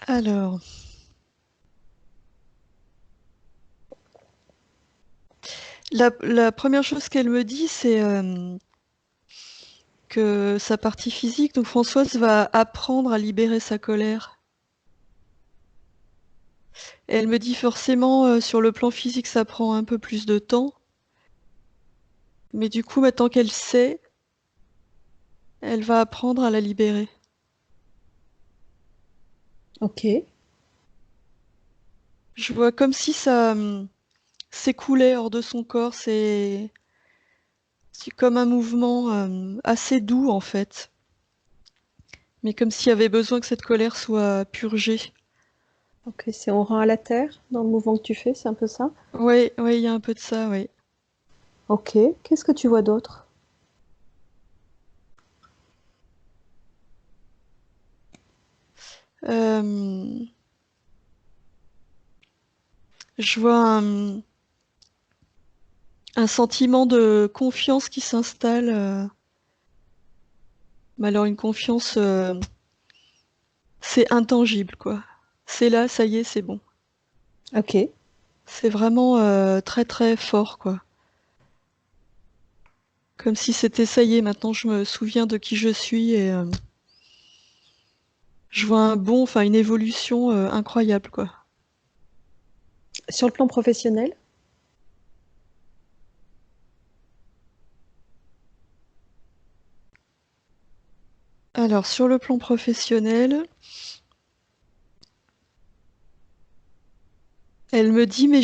Alors, la première chose qu'elle me dit, c'est que sa partie physique, donc Françoise va apprendre à libérer sa colère. Et elle me dit forcément, sur le plan physique, ça prend un peu plus de temps. Mais du coup, maintenant qu'elle sait, elle va apprendre à la libérer. Ok. Je vois comme si ça s'écoulait hors de son corps. C'est comme un mouvement assez doux en fait. Mais comme s'il y avait besoin que cette colère soit purgée. Ok, c'est on rend à la terre dans le mouvement que tu fais, c'est un peu ça? Oui, oui, il y a un peu de ça, oui. Ok, qu'est-ce que tu vois d'autre? Euh, je vois un sentiment de confiance qui s'installe. Mais alors une confiance, c'est intangible, quoi. C'est là, ça y est, c'est bon. Ok, C'est vraiment très très fort, quoi. Comme si c'était ça y est, maintenant je me souviens de qui je suis et je vois un bond, enfin une évolution incroyable, quoi. sur le plan professionnel? Alors sur le plan professionnel, elle me dit, mais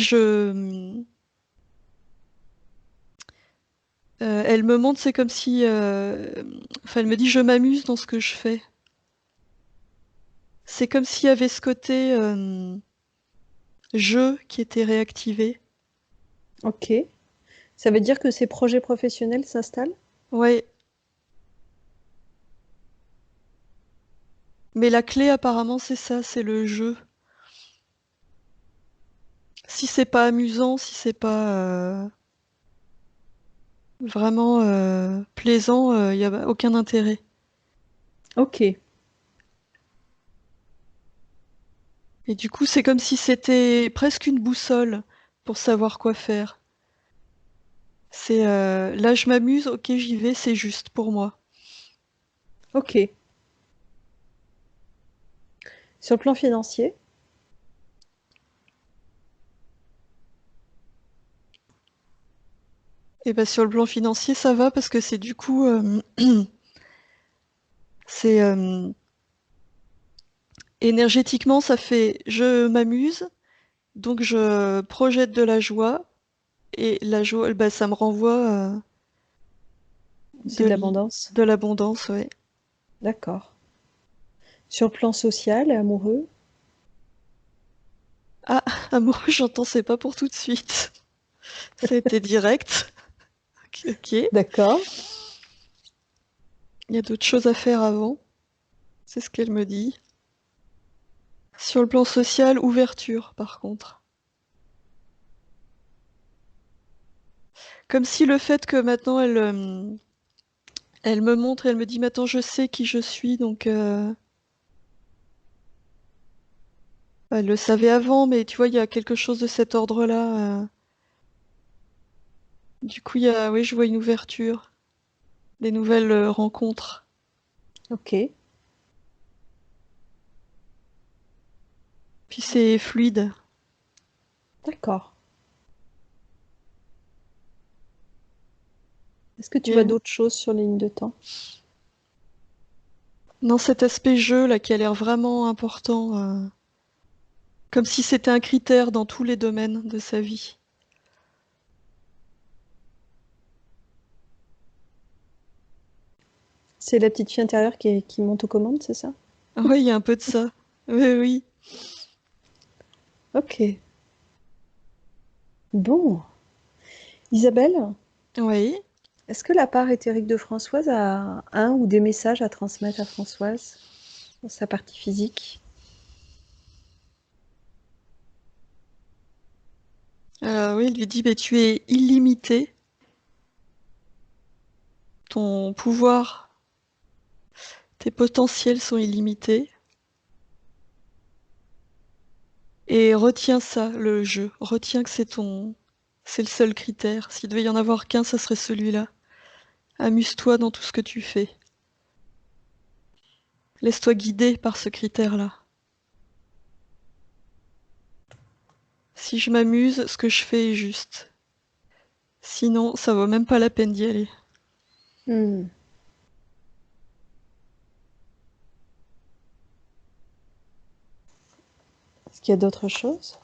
elle me montre, c'est comme si, enfin elle me dit, je m'amuse dans ce que je fais. C'est comme s'il y avait ce côté jeu qui était réactivé. Ok, ça veut dire que ces projets professionnels s'installent? Ouais, mais la clé apparemment c'est ça, c'est le jeu. Si c'est pas amusant, si c'est pas vraiment plaisant, il y a aucun intérêt. Ok, Et du coup, c'est comme si c'était presque une boussole pour savoir quoi faire. C'est là, je m'amuse, ok, j'y vais, c'est juste pour moi. ok. Sur le plan financier? Et ben sur le plan financier, ça va parce que c'est du coup, c'est énergétiquement, ça fait je m'amuse, donc je projette de la joie et la joie, bah, ça me renvoie C'est de de l'abondance. de l'abondance, ouais. D'accord. Sur le plan social et amoureux? Ah, amoureux, j'entends, c'est pas pour tout de suite. Ça a été direct. Ok, ok. Il D'accord. y a d'autres choses à faire avant. C'est ce qu'elle me dit. Sur le plan social, ouverture, par contre. Comme si le fait que maintenant elle me montre, elle me dit maintenant je sais qui je suis, donc elle le savait avant, mais tu vois, il y a quelque chose de cet ordre-là. Du coup, oui, je vois une ouverture, des nouvelles rencontres. Ok, Puis c'est fluide. d'accord. Est-ce que tu vois Et d'autres choses sur les lignes de temps? dans cet aspect jeu là qui a l'air vraiment important, comme si c'était un critère dans tous les domaines de sa vie. C'est la petite fille intérieure qui monte aux commandes, c'est ça? Oui, il y a un peu de ça. Oui, oui. Ok. Bon. Isabelle, Oui. est-ce que la part éthérique de Françoise a un ou des messages à transmettre à Françoise dans sa partie physique? Oui, il lui dit, mais tu es illimité, ton pouvoir, tes potentiels sont illimités. Et retiens ça, le jeu. Retiens que c'est le seul critère. S'il devait y en avoir qu'un, ça serait celui-là. Amuse-toi dans tout ce que tu fais. Laisse-toi guider par ce critère-là. Si je m'amuse, ce que je fais est juste. Sinon, ça vaut même pas la peine d'y aller. Hmm. Est-ce qu'il y a d'autres choses?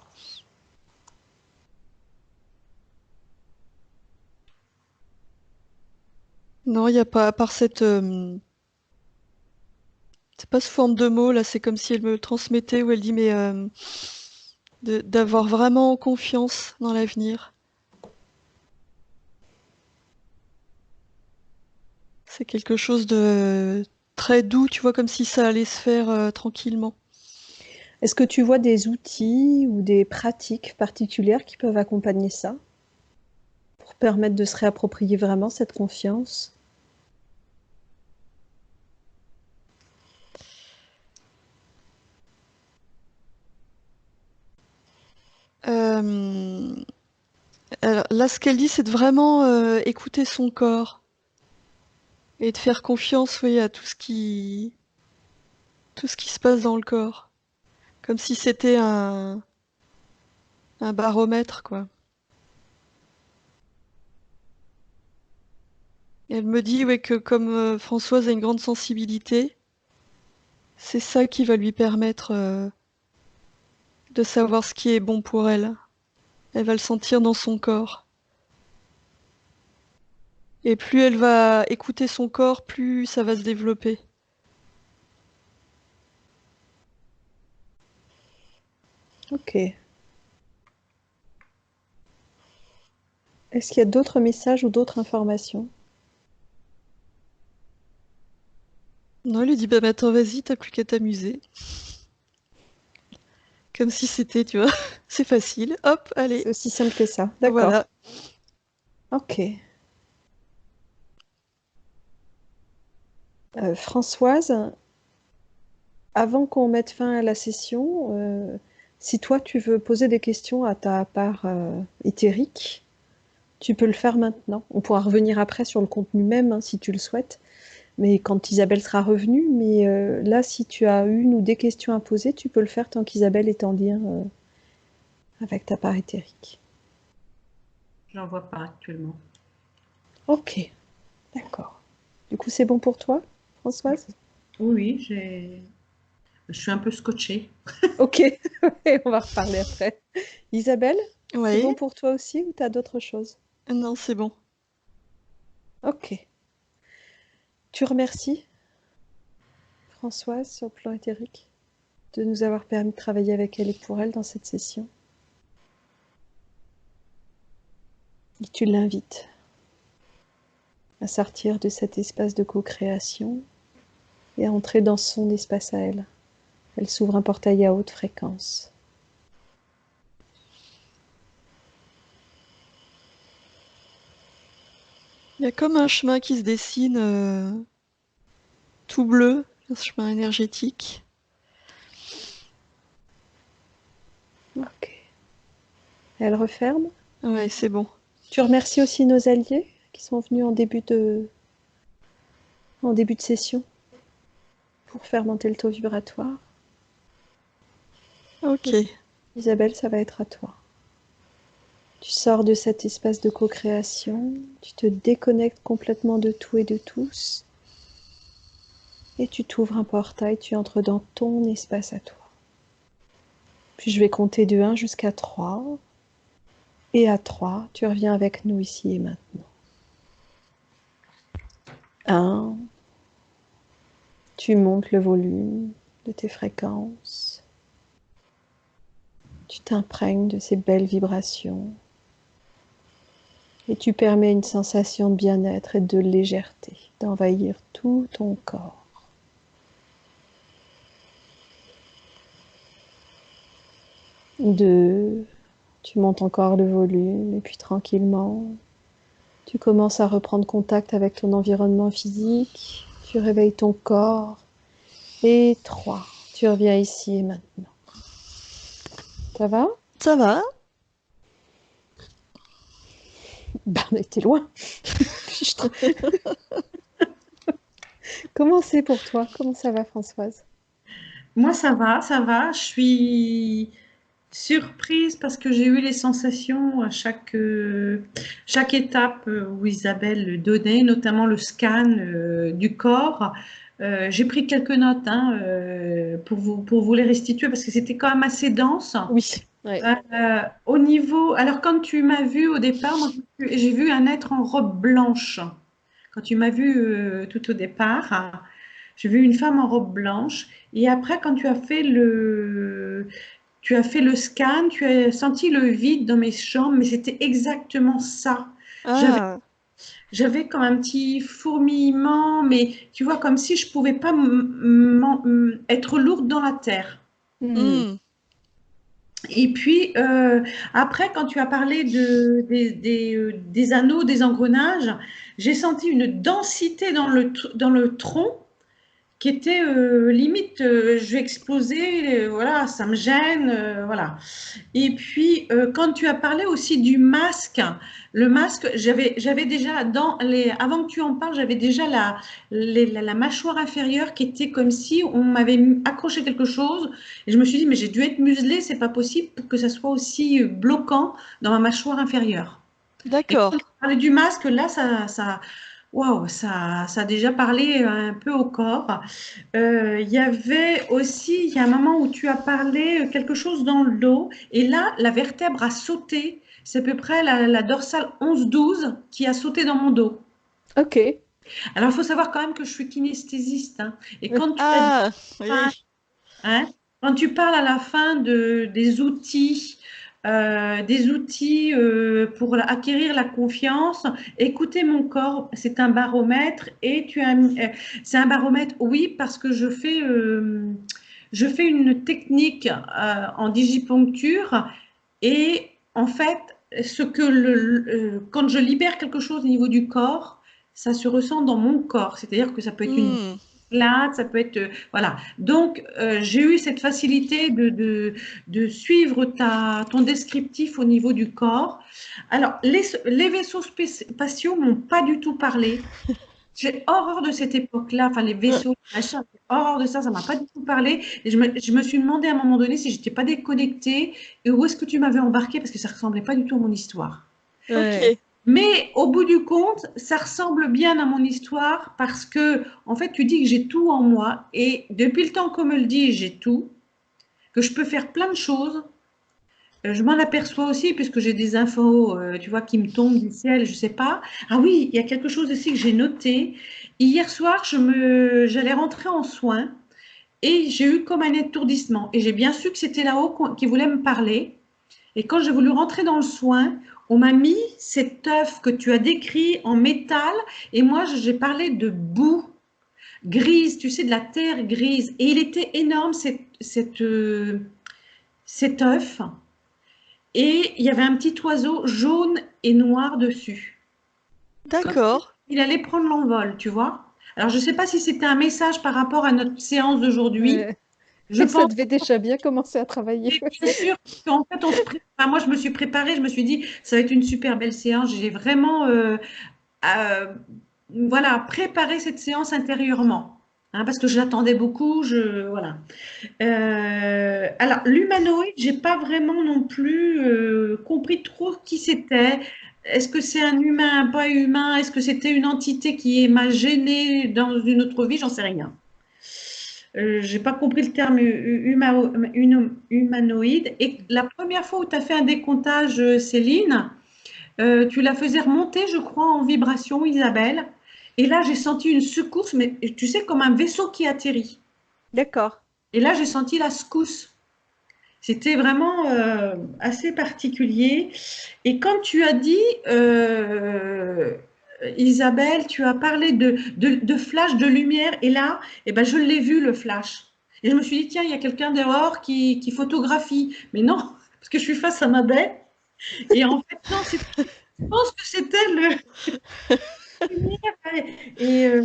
Non, il n'y a pas, à part C'est pas sous forme de mots, là, c'est comme si elle me transmettait, où elle dit, mais d'avoir vraiment confiance dans l'avenir. C'est quelque chose de très doux, tu vois, comme si ça allait se faire tranquillement. Est-ce que tu vois des outils ou des pratiques particulières qui peuvent accompagner ça pour permettre de se réapproprier vraiment cette confiance? Euh, alors, là, ce qu'elle dit, c'est de vraiment écouter son corps et de faire confiance, oui, à tout ce qui se passe dans le corps. Comme si c'était un baromètre, quoi. Et elle me dit, ouais, que comme Françoise a une grande sensibilité, c'est ça qui va lui permettre de savoir ce qui est bon pour elle. Elle va le sentir dans son corps. Et plus elle va écouter son corps, plus ça va se développer. Ok. Est-ce qu'il y a d'autres messages ou d'autres informations? Non, elle lui dit, bah maintenant vas-y, t'as plus qu'à t'amuser. Comme si c'était, tu vois, c'est facile. Hop, allez. C'est aussi simple que ça. D'accord. Voilà. Ok. Françoise, avant qu'on mette fin à la session, si toi tu veux poser des questions à ta part éthérique, tu peux le faire maintenant. On pourra revenir après sur le contenu même, hein, si tu le souhaites, mais quand Isabelle sera revenue. Mais là, si tu as une ou des questions à poser, tu peux le faire tant qu'Isabelle est en lien avec ta part éthérique. J'en vois pas actuellement. Ok, d'accord. Du coup, c'est bon pour toi, Françoise? Oui, je suis un peu scotchée. Ok, on va reparler après. Isabelle, c'est Oui. bon pour toi aussi ou tu as d'autres choses? Non, c'est bon. Ok. Tu remercies Françoise sur le plan éthérique de nous avoir permis de travailler avec elle et pour elle dans cette session. Et tu l'invites à sortir de cet espace de co-création et à entrer dans son espace à elle. Elle s'ouvre un portail à haute fréquence. Il y a comme un chemin qui se dessine tout bleu, un chemin énergétique. Ok. Elle referme. Ouais, c'est bon. Tu remercies aussi nos alliés qui sont venus en début de session pour faire monter le taux vibratoire. Ok. Isabelle, ça va être à toi. Tu sors de cet espace de co-création, tu te déconnectes complètement de tout et de tous, et tu t'ouvres un portail, tu entres dans ton espace à toi. Puis je vais compter de 1 jusqu'à 3, et à 3, tu reviens avec nous ici et maintenant. 1, tu montes le volume de tes fréquences, tu t'imprègnes de ces belles vibrations, et tu permets une sensation de bien-être et de légèreté d'envahir tout ton corps. 2, tu montes encore le volume et puis tranquillement, tu commences à reprendre contact avec ton environnement physique, tu réveilles ton corps. Et 3, tu reviens ici et maintenant. Ça va? Ça va? Ben, on était loin. Comment c'est pour toi? Comment ça va, Françoise? Moi, ça va, ça va. Je suis surprise parce que j'ai eu les sensations à chaque étape où Isabelle le donnait, notamment le scan du corps. J'ai pris quelques notes hein, pour vous les restituer parce que c'était quand même assez dense. Oui. Ouais. Au niveau, alors quand tu m'as vu au départ, moi, j'ai vu un être en robe blanche. Quand tu m'as vu tout au départ, J'ai vu une femme en robe blanche. Et après, quand tu as fait le scan, tu as senti le vide dans mes jambes, mais c'était exactement ça. J'avais, Ah. j'avais comme un petit fourmillement, mais tu vois, comme si je pouvais pas être lourde dans la terre. Hmm. Hmm. Et puis, après, quand tu as parlé des anneaux, des engrenages, j'ai senti une densité dans le tronc qui était limite, je vais exploser, voilà, ça me gêne, voilà. Et puis, quand tu as parlé aussi du masque, le masque, j'avais déjà, avant que tu en parles, j'avais déjà la mâchoire inférieure qui était comme si on m'avait accroché quelque chose. Et je me suis dit, mais j'ai dû être muselée, c'est pas possible pour que ça soit aussi bloquant dans ma mâchoire inférieure. Et quand D'accord. tu parlais du masque, là, waouh, ça a déjà parlé un peu au corps. Il y avait aussi, il y a un moment où tu as parlé quelque chose dans le dos, et là, la vertèbre a sauté. C'est à peu près la dorsale 11-12 qui a sauté dans mon dos. Ok. Alors, il faut savoir quand même que je suis kinesthésiste, hein. Et quand tu as dit, Ah, oui. hein, quand tu parles à la fin des outils pour acquérir la confiance, écouter mon corps, c'est un baromètre et c'est un baromètre, oui, parce que je fais une technique en digiponcture et en fait, quand je libère quelque chose au niveau du corps, ça se ressent dans mon corps. C'est-à-dire que ça peut être une Hmm. plate, ça peut être, voilà. Donc, j'ai eu cette facilité de suivre ton descriptif au niveau du corps. Alors, les vaisseaux spatiaux m'ont pas du tout parlé. J'ai horreur de cette époque-là, enfin les vaisseaux, machin, j'ai horreur de ça, ça m'a pas du tout parlé. Et je me suis demandé à un moment donné si j'étais pas déconnectée et où est-ce que tu m'avais embarqué parce que ça ressemblait pas du tout à mon histoire. Ouais. Ok. Mais au bout du compte, ça ressemble bien à mon histoire parce que, en fait, tu dis que j'ai tout en moi et depuis le temps qu'on me le dit, j'ai tout, que je peux faire plein de choses. Je m'en aperçois aussi puisque j'ai des infos, tu vois, qui me tombent du ciel, je sais pas. Ah oui, il y a quelque chose aussi que j'ai noté. Hier soir, j'allais rentrer en soins et j'ai eu comme un étourdissement et j'ai bien su que c'était là-haut qui voulait me parler. Et quand j'ai voulu rentrer dans le soin, on m'a mis cet œuf que tu as décrit en métal et moi j'ai parlé de boue grise, tu sais, de la terre grise. Et il était énorme cet œuf et il y avait un petit oiseau jaune et noir dessus. Comme D'accord. il allait prendre l'envol, tu vois. Alors je ne sais pas si c'était un message par rapport à notre séance d'aujourd'hui. Ouais. Je Ça pense. devait déjà bien commencer à travailler. Oui, bien sûr, qu'en fait, enfin, moi, je me suis préparée, je me suis dit, ça va être une super belle séance. J'ai vraiment, euh, voilà, préparé cette séance intérieurement, hein, parce que je l'attendais beaucoup. Voilà. Alors, l'humanoïde, j'ai pas vraiment non plus compris trop qui c'était. Est-ce que c'est un humain, pas humain? Est-ce que c'était une entité qui m'a gênée dans une autre vie? J'en sais rien. J'ai pas compris le terme humanoïde. Et la première fois où tu as fait un décomptage, Céline, tu la faisais remonter, je crois, en vibration, Isabelle. Et là, j'ai senti une secousse, mais tu sais, comme un vaisseau qui atterrit. D'accord. Et là, j'ai senti la secousse. C'était vraiment assez particulier. Et quand tu as dit, Isabelle, tu as parlé de flash de lumière, et là, eh ben, je l'ai vu, le flash. Et je me suis dit, tiens, il y a quelqu'un dehors qui photographie. Mais non, parce que je suis face à ma baie. Et en fait, non, je pense que c'était le lumière. Et, euh,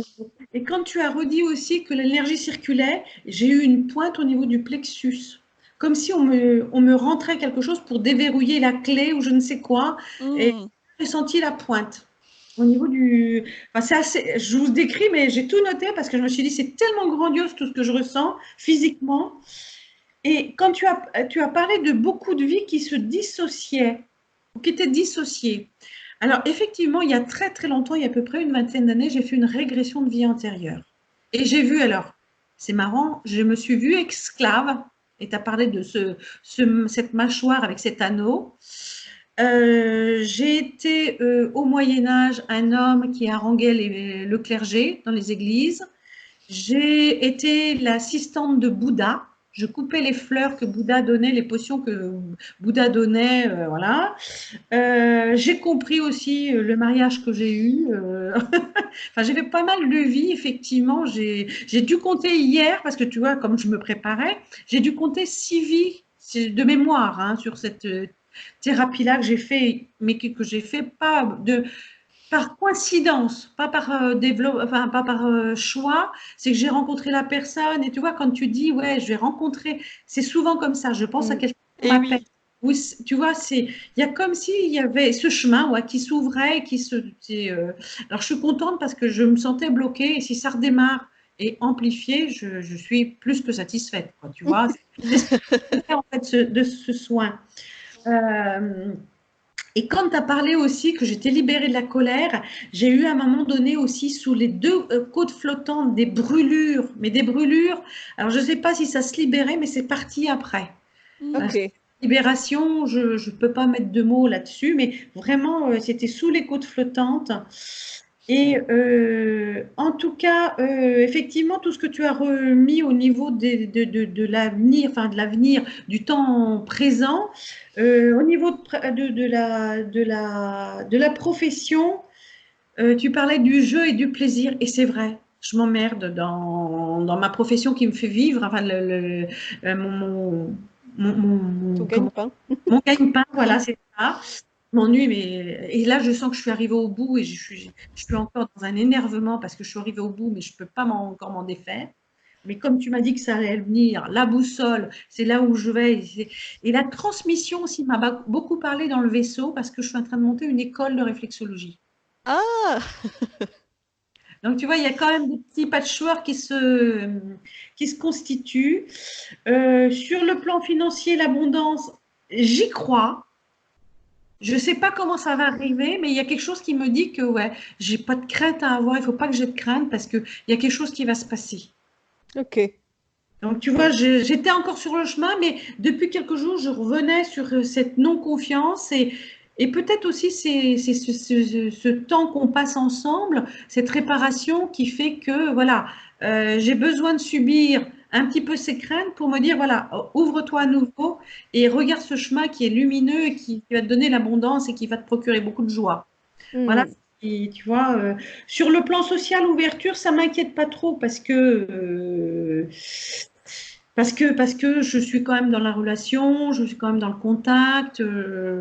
et quand tu as redit aussi que l'énergie circulait, j'ai eu une pointe au niveau du plexus. Comme si on me rentrait quelque chose pour déverrouiller la clé ou je ne sais quoi. Et Hmm. j'ai senti la pointe. Au niveau du. Enfin, c'est assez. Je vous décris, mais j'ai tout noté parce que je me suis dit, c'est tellement grandiose tout ce que je ressens physiquement. Et quand tu as parlé de beaucoup de vies qui se dissociaient, ou qui étaient dissociées. Alors, effectivement, il y a très très longtemps, il y a à peu près une vingtaine d'années, j'ai fait une régression de vie antérieure. Et j'ai vu, alors, c'est marrant, je me suis vue esclave, et tu as parlé de cette mâchoire avec cet anneau. J'ai été au Moyen Âge un homme qui haranguait le clergé dans les églises. J'ai été l'assistante de Bouddha. Je coupais les fleurs que Bouddha donnait, les potions que Bouddha donnait, voilà. J'ai compris aussi le mariage que j'ai eu. Enfin, j'ai fait pas mal de vies, effectivement. J'ai dû compter hier, parce que tu vois, comme je me préparais, j'ai dû compter 6 vies de mémoire hein, sur cette thérapie-là que j'ai fait, mais que j'ai fait pas de par coïncidence, pas par enfin, pas par choix, c'est que j'ai rencontré la personne et tu vois, quand tu dis, ouais, je vais rencontrer, c'est souvent comme ça, je pense à quelqu'un qui Et m'appelle. oui. Oui, tu vois, il y a comme s'il y avait ce chemin ouais, qui s'ouvrait, alors je suis contente parce que je me sentais bloquée et si ça redémarre et amplifié, je suis plus que satisfaite, quoi, tu vois. C'est ce que je fais, en fait, de ce soin. Euh, et quand tu as parlé aussi que j'étais libérée de la colère, j'ai eu à un moment donné aussi sous les 2 côtes flottantes des brûlures, mais des brûlures. Alors je ne sais pas si ça se libérait, mais c'est parti après. Ok. Libération, je ne peux pas mettre de mots là-dessus, mais vraiment, c'était sous les côtes flottantes. Et en tout cas, effectivement, tout ce que tu as remis au niveau de l'avenir, enfin de l'avenir, du temps présent, au niveau de la profession, tu parlais du jeu et du plaisir, et c'est vrai. Je m'emmerde dans ma profession qui me fait vivre, enfin, Ton comment gagne-pain. mon gagne-pain, voilà, c'est ça. Je m'ennuie, mais et là, je sens que je suis arrivée au bout et je suis encore dans un énervement parce que je suis arrivée au bout, mais je ne peux pas encore m'en défaire. Mais comme tu m'as dit que ça allait venir, la boussole, c'est là où je vais. Et la transmission aussi m'a beaucoup parlé dans le vaisseau parce que je suis en train de monter une école de réflexologie. Ah! Donc, tu vois, il y a quand même des petits patchwork qui se constituent. Sur le plan financier, l'abondance, j'y crois. Je ne sais pas comment ça va arriver, mais il y a quelque chose qui me dit que ouais, j'ai pas de crainte à avoir. Il ne faut pas que j'ai de crainte parce qu'il y a quelque chose qui va se passer. Ok. Donc, tu vois, j'étais encore sur le chemin, mais depuis quelques jours, je revenais sur cette non-confiance et peut-être aussi c'est ce temps qu'on passe ensemble, cette réparation qui fait que, voilà, j'ai besoin de subir un petit peu ces craintes pour me dire, voilà, ouvre-toi à nouveau et regarde ce chemin qui est lumineux et qui va te donner l'abondance et qui va te procurer beaucoup de joie. Voilà. Hmm. Et tu vois, sur le plan social, ouverture, ça m'inquiète pas trop parce que je suis quand même dans la relation, je suis quand même dans le contact,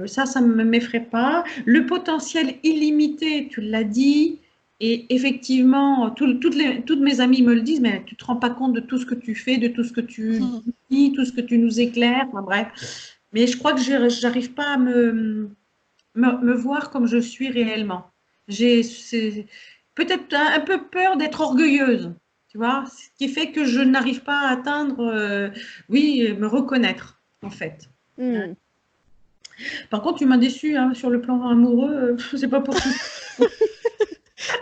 ça ne m'effraie pas. Le potentiel illimité, tu l'as dit, et effectivement, toutes mes amies me le disent, mais tu ne te rends pas compte de tout ce que tu fais, de tout ce que tu dis, tout ce que tu nous éclaires, enfin, bref. Mais je crois que j'arrive pas à me voir comme je suis réellement. Peut-être un peu peur d'être orgueilleuse, tu vois, ce qui fait que je n'arrive pas à atteindre, oui, me reconnaître, en fait. Hmm. Par contre, tu m'as déçue hein, sur le plan amoureux, c'est pas pour tout.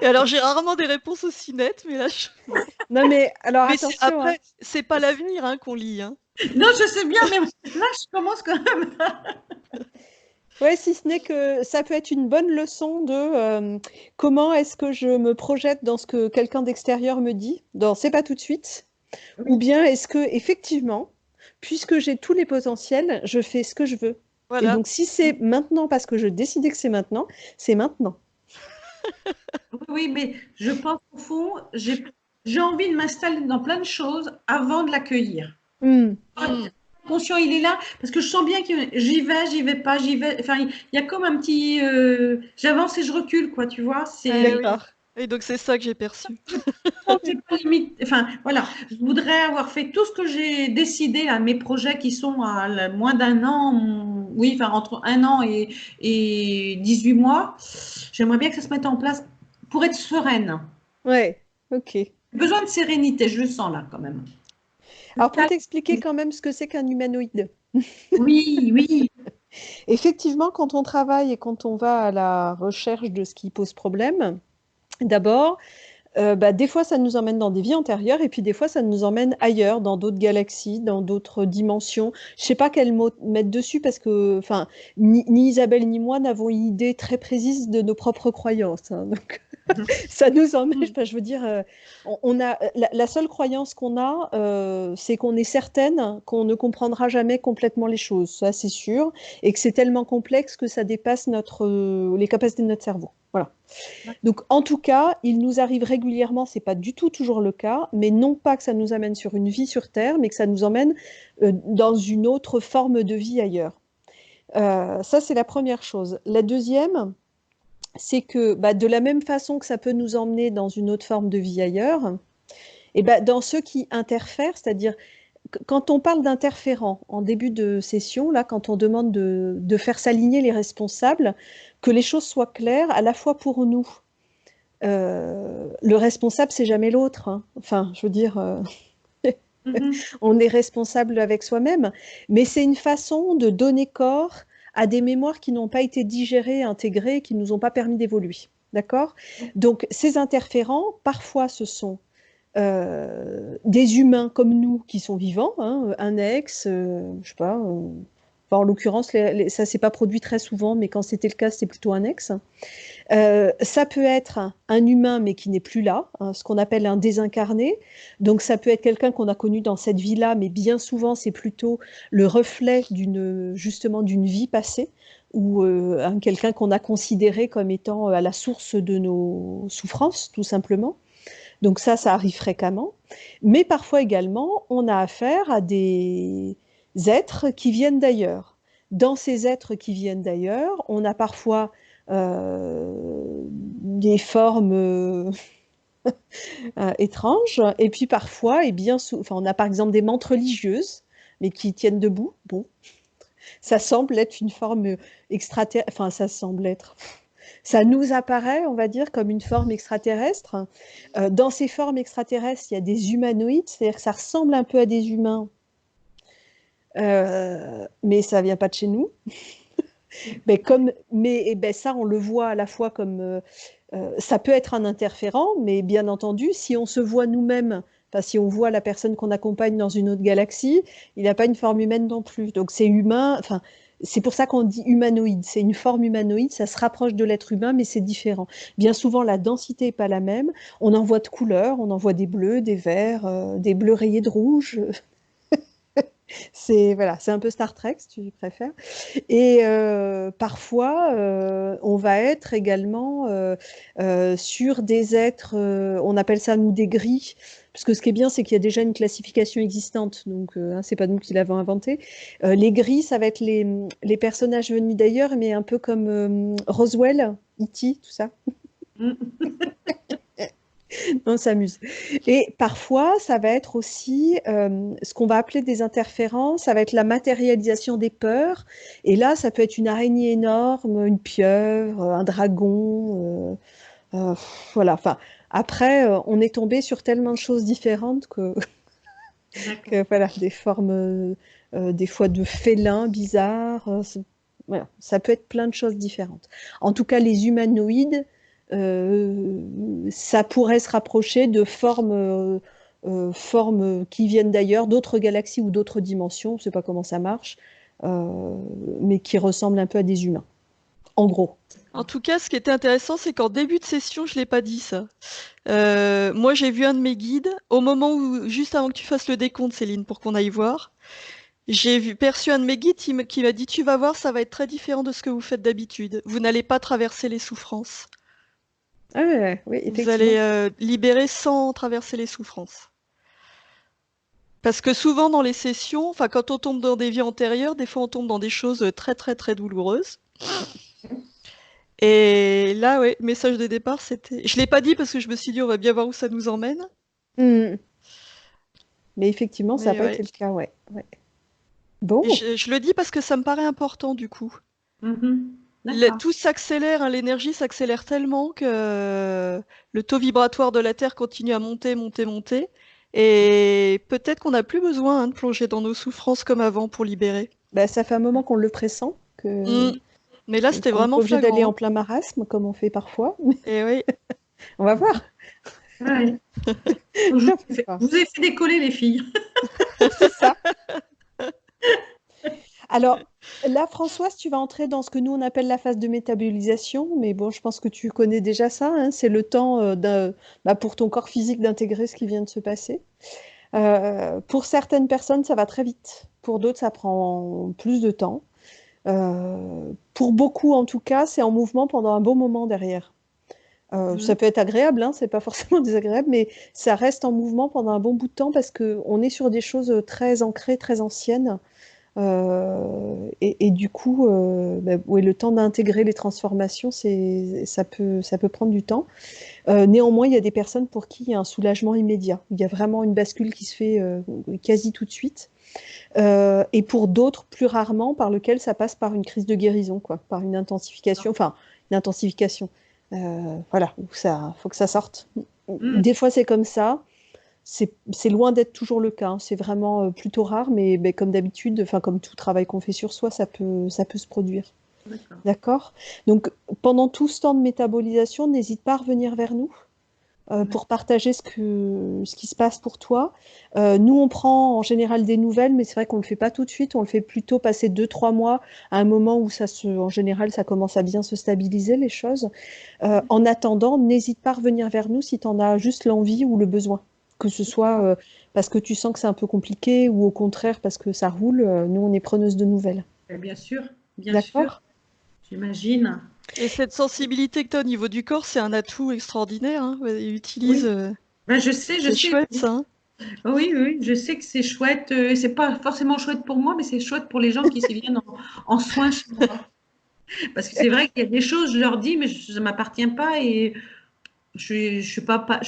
Et alors, j'ai rarement des réponses aussi nettes, mais là, bon. Non, mais alors Mais attention, hein. après, c'est pas l'avenir hein, qu'on lit. Hein. Non, je sais bien, mais là, je commence quand même. Ouais, si ce n'est que ça peut être une bonne leçon de comment est-ce que je me projette dans ce que quelqu'un d'extérieur me dit, dans c'est pas tout de suite, ou Oui, bien est-ce que effectivement, puisque j'ai tous les potentiels, je fais ce que je veux. Et Voilà. donc si c'est maintenant parce que je décidais que c'est maintenant, c'est maintenant. oui, mais je pense au fond, j'ai envie de m'installer dans plein de choses avant de l'accueillir. Hmm. Mm. Conscient, il est là parce que je sens bien que j'y vais pas, j'y vais. Enfin, il y a comme un petit, j'avance et je recule, quoi, tu vois. Eh oui. D'accord. Et donc, c'est ça que j'ai perçu. J'ai pas limite. Enfin, voilà. Je voudrais avoir fait tout ce que j'ai décidé à mes projets qui sont à moins d'un an. Oui, enfin entre un an et 18 mois. J'aimerais bien que ça se mette en place pour être sereine. Ouais, ok. J'ai besoin de sérénité, je le sens là quand même. Alors pour t'expliquer quand même ce que c'est qu'un humanoïde. Oui, oui. Effectivement, quand on travaille et quand on va à la recherche de ce qui pose problème, d'abord, des fois, ça nous emmène dans des vies antérieures et puis des fois, ça nous emmène ailleurs, dans d'autres galaxies, dans d'autres dimensions. Je sais pas quel mot mettre dessus parce que, enfin, ni Isabelle ni moi n'avons une idée très précise de nos propres croyances, hein, donc. Ça nous empêche, je veux dire, on a, la seule croyance qu'on a, c'est qu'on est certaine qu'on ne comprendra jamais complètement les choses, ça c'est sûr, et que c'est tellement complexe que ça dépasse les capacités de notre cerveau. Voilà. Donc en tout cas, il nous arrive régulièrement, c'est pas du tout toujours le cas, mais non pas que ça nous amène sur une vie sur Terre, mais que ça nous emmène dans une autre forme de vie ailleurs. Ça c'est la première chose. La deuxième, c'est que de la même façon que ça peut nous emmener dans une autre forme de vie ailleurs, et dans ceux qui interfèrent, c'est-à-dire quand on parle d'interférents en début de session, là, quand on demande de faire s'aligner les responsables, que les choses soient claires à la fois pour nous. Le responsable, c'est jamais l'autre, hein. Enfin, je veux dire, on est responsable avec soi-même, mais c'est une façon de donner corps à des mémoires qui n'ont pas été digérées, intégrées, qui ne nous ont pas permis d'évoluer. D'accord? Donc, ces interférents, parfois, ce sont des humains comme nous qui sont vivants, hein, un ex, je sais pas, en l'occurrence, ça s'est pas produit très souvent, mais quand c'était le cas, c'était plutôt un ex. Ça peut être un humain, mais qui n'est plus là, hein, ce qu'on appelle un désincarné. Donc, ça peut être quelqu'un qu'on a connu dans cette vie-là, mais bien souvent, c'est plutôt le reflet justement d'une vie passée, ou quelqu'un qu'on a considéré comme étant à la source de nos souffrances, tout simplement. Donc ça arrive fréquemment. Mais parfois également, on a affaire à des êtres qui viennent d'ailleurs. Dans ces êtres qui viennent d'ailleurs, on a parfois des formes étranges, et puis parfois, on a par exemple des mantes religieuses, mais qui tiennent debout. Bon, ça semble être une forme extraterrestre, enfin ça semble être... Ça nous apparaît, on va dire, comme une forme extraterrestre. Dans ces formes extraterrestres, il y a des humanoïdes, c'est-à-dire que ça ressemble un peu à des humains, mais ça ne vient pas de chez nous. Ça, on le voit à la fois comme... ça peut être un interférent, mais bien entendu, si on se voit nous-mêmes, si on voit la personne qu'on accompagne dans une autre galaxie, il n'a pas une forme humaine non plus. Donc c'est humain, c'est pour ça qu'on dit humanoïde. C'est une forme humanoïde, ça se rapproche de l'être humain, mais c'est différent. Bien souvent, la densité n'est pas la même. On en voit de couleurs, on en voit des bleus, des verts, des bleus rayés de rouge. C'est un peu Star Trek, si tu préfères. Et parfois, on va être également sur des êtres, on appelle ça, nous, des gris. Parce que ce qui est bien, c'est qu'il y a déjà une classification existante, donc c'est pas nous qui l'avons inventé. Les gris, ça va être les personnages venus d'ailleurs, mais un peu comme Roswell, E.T., tout ça. On s'amuse. Et parfois, ça va être aussi ce qu'on va appeler des interférences, ça va être la matérialisation des peurs. Et là, ça peut être une araignée énorme, une pieuvre, un dragon. Voilà. Enfin, après, on est tombé sur tellement de choses différentes que voilà, des formes, des fois de félins bizarres. Voilà, ça peut être plein de choses différentes. En tout cas, les humanoïdes, ça pourrait se rapprocher de formes qui viennent d'ailleurs, d'autres galaxies ou d'autres dimensions, on ne sait pas comment ça marche, mais qui ressemblent un peu à des humains, en gros. En tout cas, ce qui était intéressant, c'est qu'en début de session, je ne l'ai pas dit ça. Moi, j'ai vu un de mes guides, au moment où, juste avant que tu fasses le décompte, Céline, pour qu'on aille voir, j'ai perçu un de mes guides qui m'a dit « Tu vas voir, ça va être très différent de ce que vous faites d'habitude. Vous n'allez pas traverser les souffrances. » Ah ouais, oui, effectivement. Vous allez libérer sans traverser les souffrances. Parce que souvent dans les sessions, quand on tombe dans des vies antérieures, des fois on tombe dans des choses très très très douloureuses. Et là, ouais, message de départ, c'était... Je ne l'ai pas dit parce que je me suis dit, on va bien voir où ça nous emmène. Mais effectivement, ça n'a pas été le cas, ouais. Bon. Je le dis parce que ça me paraît important, du coup. Tout s'accélère, hein, l'énergie s'accélère tellement que le taux vibratoire de la Terre continue à monter, monter, monter. Et peut-être qu'on n'a plus besoin de plonger dans nos souffrances comme avant pour libérer. Ça fait un moment qu'on le pressent. Mais là, c'était vraiment obligé d'aller en plein marasme, comme on fait parfois. Et oui. On va voir. Ouais. Vous avez fait décoller les filles. C'est ça. Alors là, Françoise, tu vas entrer dans ce que nous on appelle la phase de métabolisation, mais bon, je pense que tu connais déjà ça, hein. C'est le temps pour ton corps physique d'intégrer ce qui vient de se passer. Pour certaines personnes, ça va très vite. Pour d'autres, ça prend plus de temps. Pour beaucoup, en tout cas, c'est en mouvement pendant un bon moment derrière. Ça peut être agréable, hein, c'est pas forcément désagréable, mais ça reste en mouvement pendant un bon bout de temps parce qu'on est sur des choses très ancrées, très anciennes. Et du coup, oui, le temps d'intégrer les transformations, ça peut prendre du temps. Néanmoins, il y a des personnes pour qui il y a un soulagement immédiat. Il y a vraiment une bascule qui se fait quasi tout de suite. Et pour d'autres, plus rarement, par lequel ça passe par une crise de guérison, quoi, par une intensification, enfin, une intensification. Voilà, faut que ça sorte. Des fois, c'est comme ça. C'est loin d'être toujours le cas, hein. C'est vraiment plutôt rare, mais comme d'habitude, enfin, comme tout travail qu'on fait sur soi, ça peut se produire. D'accord? Donc, pendant tout ce temps de métabolisation, n'hésite pas à revenir vers nous pour partager ce qui se passe pour toi. Nous, on prend en général des nouvelles, mais c'est vrai qu'on ne le fait pas tout de suite. On le fait plutôt passer 2-3 mois à un moment où en général, ça commence à bien se stabiliser, les choses. En attendant, n'hésite pas à revenir vers nous si tu en as juste l'envie ou le besoin. Que ce soit parce que tu sens que c'est un peu compliqué ou au contraire parce que ça roule. Nous, on est preneuse de nouvelles. Bien sûr, D'accord. J'imagine. Et cette sensibilité que tu as au niveau du corps, c'est un atout extraordinaire, hein. Utilise. Je sais. C'est chouette, ça, hein. Oui, je sais que c'est chouette. C'est pas forcément chouette pour moi, mais c'est chouette pour les gens qui viennent en soins chez moi. Parce que c'est vrai qu'il y a des choses, je leur dis, mais ça ne m'appartient pas et je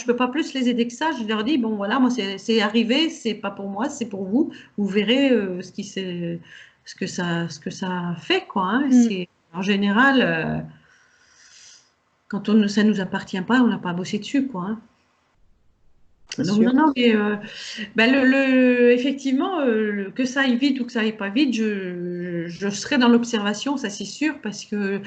peux pas plus les aider que ça. Je leur dis, bon voilà, moi c'est arrivé, c'est pas pour moi, c'est pour vous. Vous verrez ce que ça fait, quoi, hein. C'est en général. Quand ça ne nous appartient pas, on n'a pas bossé dessus, quoi, hein. Donc, non, mais effectivement, que ça aille vite ou que ça aille pas vite, je serai dans l'observation, ça c'est sûr, parce que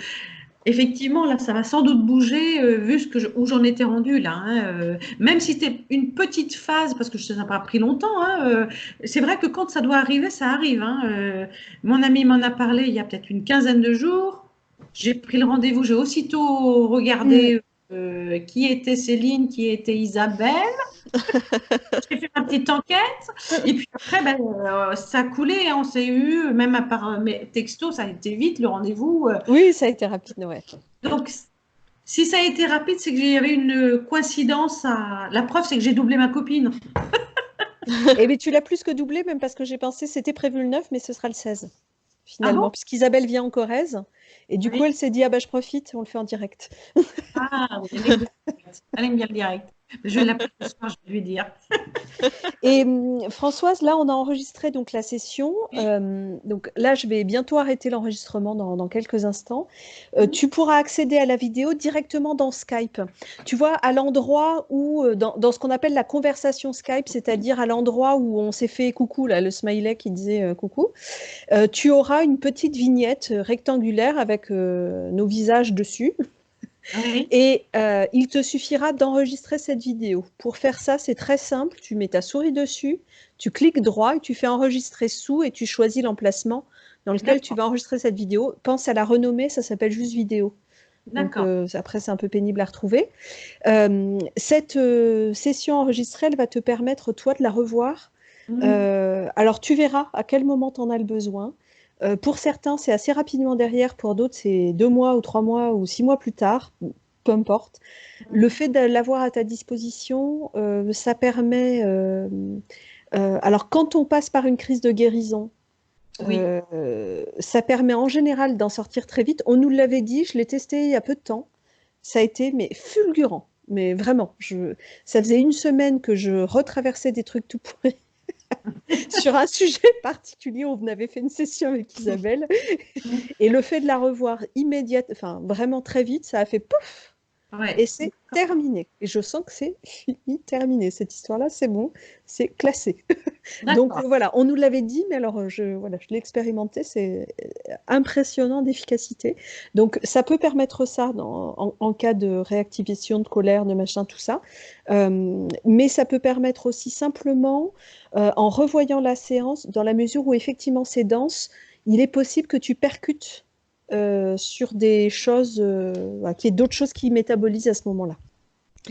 effectivement, là, ça va sans doute bouger, vu où j'en étais rendue, là, hein. Même si c'était une petite phase, parce que ça n'a pas pris longtemps, hein, c'est vrai que quand ça doit arriver, ça arrive, hein. Mon ami m'en a parlé il y a peut-être une quinzaine de jours. J'ai pris le rendez-vous, j'ai aussitôt regardé qui était Céline, qui était Isabelle. J'ai fait ma petite enquête. Et puis après, ça a coulé, hein. On s'est eu, même à part mes textos, ça a été vite, le rendez-vous. Oui, ça a été rapide, ouais. Donc, si ça a été rapide, c'est qu'il y avait une coïncidence. La preuve, c'est que j'ai doublé ma copine. Et mais tu l'as plus que doublé, même parce que j'ai pensé, c'était prévu le 9, mais ce sera le 16, finalement, puisqu'Isabelle vient en Corrèze. Et du coup, elle s'est dit, ah bah je profite, on le fait en direct. Ah, oui, elle aime bien le direct. Je vais l'appeler ce soir, je vais lui dire. Et Françoise, là, on a enregistré donc la session. Donc là, je vais bientôt arrêter l'enregistrement dans quelques instants. Tu pourras accéder à la vidéo directement dans Skype. Tu vois, à l'endroit où, dans ce qu'on appelle la conversation Skype, c'est-à-dire à l'endroit où on s'est fait coucou, là, le smiley qui disait coucou, tu auras une petite vignette rectangulaire avec nos visages dessus. Oui. Et il te suffira d'enregistrer cette vidéo. Pour faire ça, c'est très simple. Tu mets ta souris dessus, tu cliques droit et tu fais enregistrer sous et tu choisis l'emplacement dans lequel tu vas enregistrer cette vidéo. Pense à la renommer, ça s'appelle juste vidéo. Donc après, c'est un peu pénible à retrouver. Cette session enregistrée, elle va te permettre, toi, de la revoir. Alors, tu verras à quel moment tu en as le besoin. Pour certains, c'est assez rapidement derrière. Pour d'autres, c'est 2 mois ou 3 mois ou 6 mois plus tard. Peu importe. Le fait de l'avoir à ta disposition, ça permet... alors, quand on passe par une crise de guérison, ça permet en général d'en sortir très vite. On nous l'avait dit, je l'ai testé il y a peu de temps. Ça a été fulgurant. Mais vraiment, ça faisait 1 semaine que je retraversais des trucs tout pourris. Sur un sujet particulier, on avait fait une session avec Isabelle et le fait de la revoir vraiment très vite, ça a fait pouf et c'est terminé. Et je sens que c'est fini, terminé. Cette histoire-là, c'est bon, c'est classé. Donc voilà, on nous l'avait dit, mais alors je l'ai expérimenté, c'est impressionnant d'efficacité. Donc ça peut permettre ça en cas de réactivation, de colère, de machin, tout ça. Mais ça peut permettre aussi simplement, en revoyant la séance, dans la mesure où effectivement c'est dense, il est possible que tu percutes sur des choses, voilà, qu'il y ait d'autres choses qui métabolisent à ce moment-là.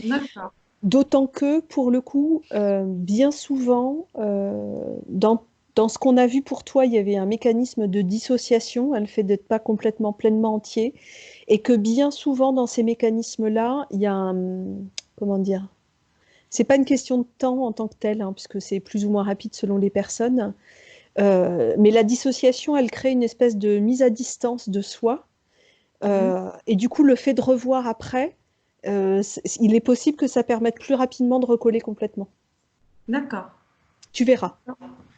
D'accord. D'autant que, pour le coup, bien souvent, dans ce qu'on a vu pour toi, il y avait un mécanisme de dissociation, hein, le fait d'être pas complètement pleinement entier, et que bien souvent, dans ces mécanismes-là, il y a un, comment dire, c'est pas une question de temps en tant que tel, hein, puisque c'est plus ou moins rapide selon les personnes, mais la dissociation, elle crée une espèce de mise à distance de soi, et du coup, le fait de revoir après, il est possible que ça permette plus rapidement de recoller complètement. D'accord. Tu verras.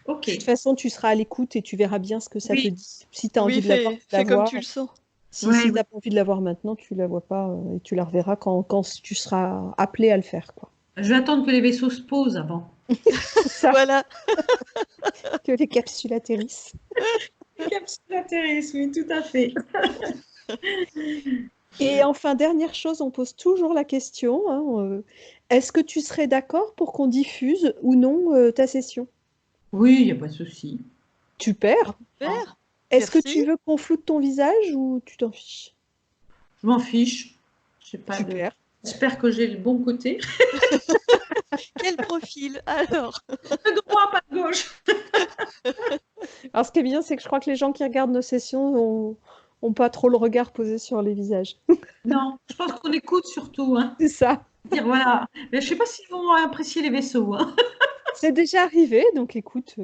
Ok. De toute façon, tu seras à l'écoute et tu verras bien ce que ça te Oui. dit. Si tu as envie Oui, de la voir, tu la fais comme vois. tu le sens. Si Ouais, tu ouais. n'as pas envie de la voir maintenant, tu la vois pas et tu la reverras quand tu seras appelé à le faire, quoi. Je vais attendre que les vaisseaux se posent avant. C'est ça, Voilà. que les capsules atterrissent. Capsule atterrisse, oui, tout à fait. Et enfin, dernière chose, on pose toujours la question, hein, est-ce que tu serais d'accord pour qu'on diffuse ou non ta session? Oui, il n'y a pas de souci. Super. Super. Est-ce que Merci. tu veux qu'on floute ton visage ou tu t'en fiches? Je m'en fiche. J'ai pas de. Super. J'espère que j'ai le bon côté. Quel profil alors? De droit, pas de gauche. Alors, ce qui est bien, c'est que je crois que les gens qui regardent nos sessions ont pas trop le regard posé sur les visages. Non, je pense qu'on écoute surtout. Hein. C'est ça. Dire voilà. Mais je sais pas s'ils vont apprécier les vaisseaux. Hein. C'est déjà arrivé, donc écoute,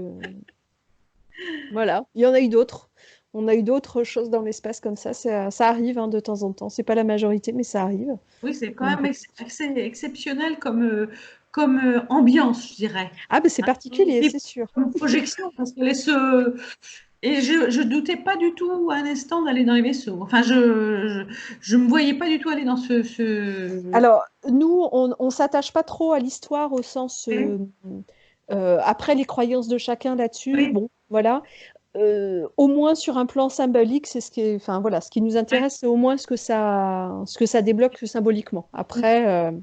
voilà. Il y en a eu d'autres. On a eu d'autres choses dans l'espace comme ça arrive hein, de temps en temps. C'est pas la majorité, mais ça arrive. Oui, c'est quand Donc, même assez exceptionnel comme ambiance, je dirais. ah, ben c'est Hein. particulier, Et c'est sûr. comme projection, parce que et je doutais pas du tout un instant d'aller dans les vaisseaux. Enfin, je me voyais pas du tout aller dans ce... Alors, nous, on s'attache pas trop à l'histoire au sens. Après, les croyances de chacun là-dessus, Oui, bon, voilà. Au moins sur un plan symbolique, c'est ce qui est, enfin voilà, ce qui nous oui. intéresse, c'est au moins ce que ça débloque symboliquement. Après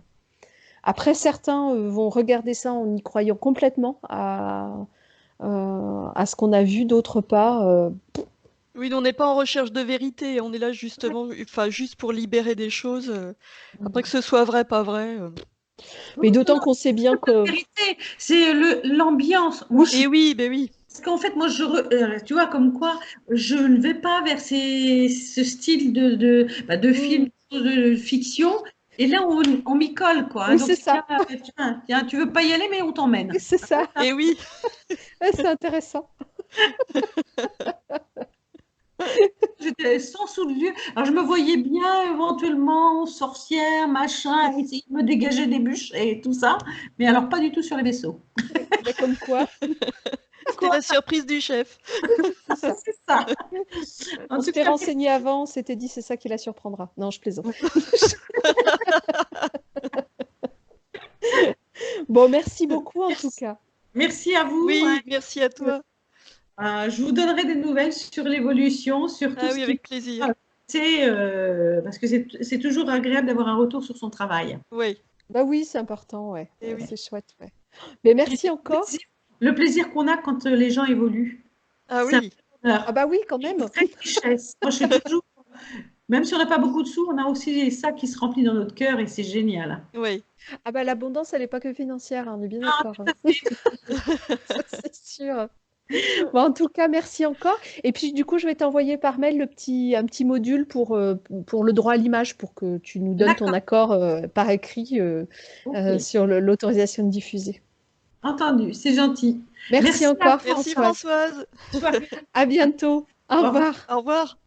certains vont regarder ça en y croyant complètement à ce qu'on a vu d'autre part. Oui, on n'est pas en recherche de vérité, on est là justement, enfin juste pour libérer des choses. Après que ce soit vrai, pas vrai. Mais d'autant qu'on sait bien La que vérité, c'est l'ambiance. Moi, Et oui, ben oui. parce qu'en fait, moi, tu vois, comme quoi, je ne vais pas vers ce style de film, de fiction. Et là, on m'y colle, quoi. Hein. oui, Donc, c'est ça, tiens, tu veux pas y aller, mais on t'emmène. c'est ça. Et oui. Ouais, c'est intéressant. J'étais sans sous de vieux. Alors, je me voyais bien éventuellement sorcière, machin, essayer de me dégager des bûches et tout ça. Mais alors, pas du tout sur les vaisseaux. Mais comme quoi, C'était la surprise du chef. c'est ça. C'est ça. En On tout s'était cas, renseigné avant, on s'était dit c'est ça qui la surprendra. Non, je plaisante. Bon, merci beaucoup en tout cas. merci à vous. Oui, Hein. merci à toi. Je vous donnerai des nouvelles sur l'évolution, sur tout Ah ce oui, qui avec plaisir. c'est parce que c'est toujours agréable d'avoir un retour sur son travail. Oui. Bah oui, c'est important, ouais. Eh oui. C'est chouette, ouais. Mais merci encore. Le plaisir qu'on a quand les gens évoluent. Ah C'est un oui. bonheur. Ah bah oui, quand même. Une vraie richesse. Moi, je suis toujours, même si on n'a pas beaucoup de sous, on a aussi ça qui se remplit dans notre cœur et c'est génial. Oui. Ah bah l'abondance, elle n'est pas que financière, hein, on est bien Ah, d'accord. tout Hein. à fait. Ça, c'est sûr. Bon, en tout cas, merci encore. Et puis, du coup, je vais t'envoyer par mail un petit module pour le droit à l'image, pour que tu nous donnes ton D'accord. accord par écrit Ok. sur l'autorisation de diffuser. Entendu. C'est gentil. Merci Merci à encore, vous. Merci Françoise. Françoise. À bientôt. Au Au revoir. revoir. Au revoir.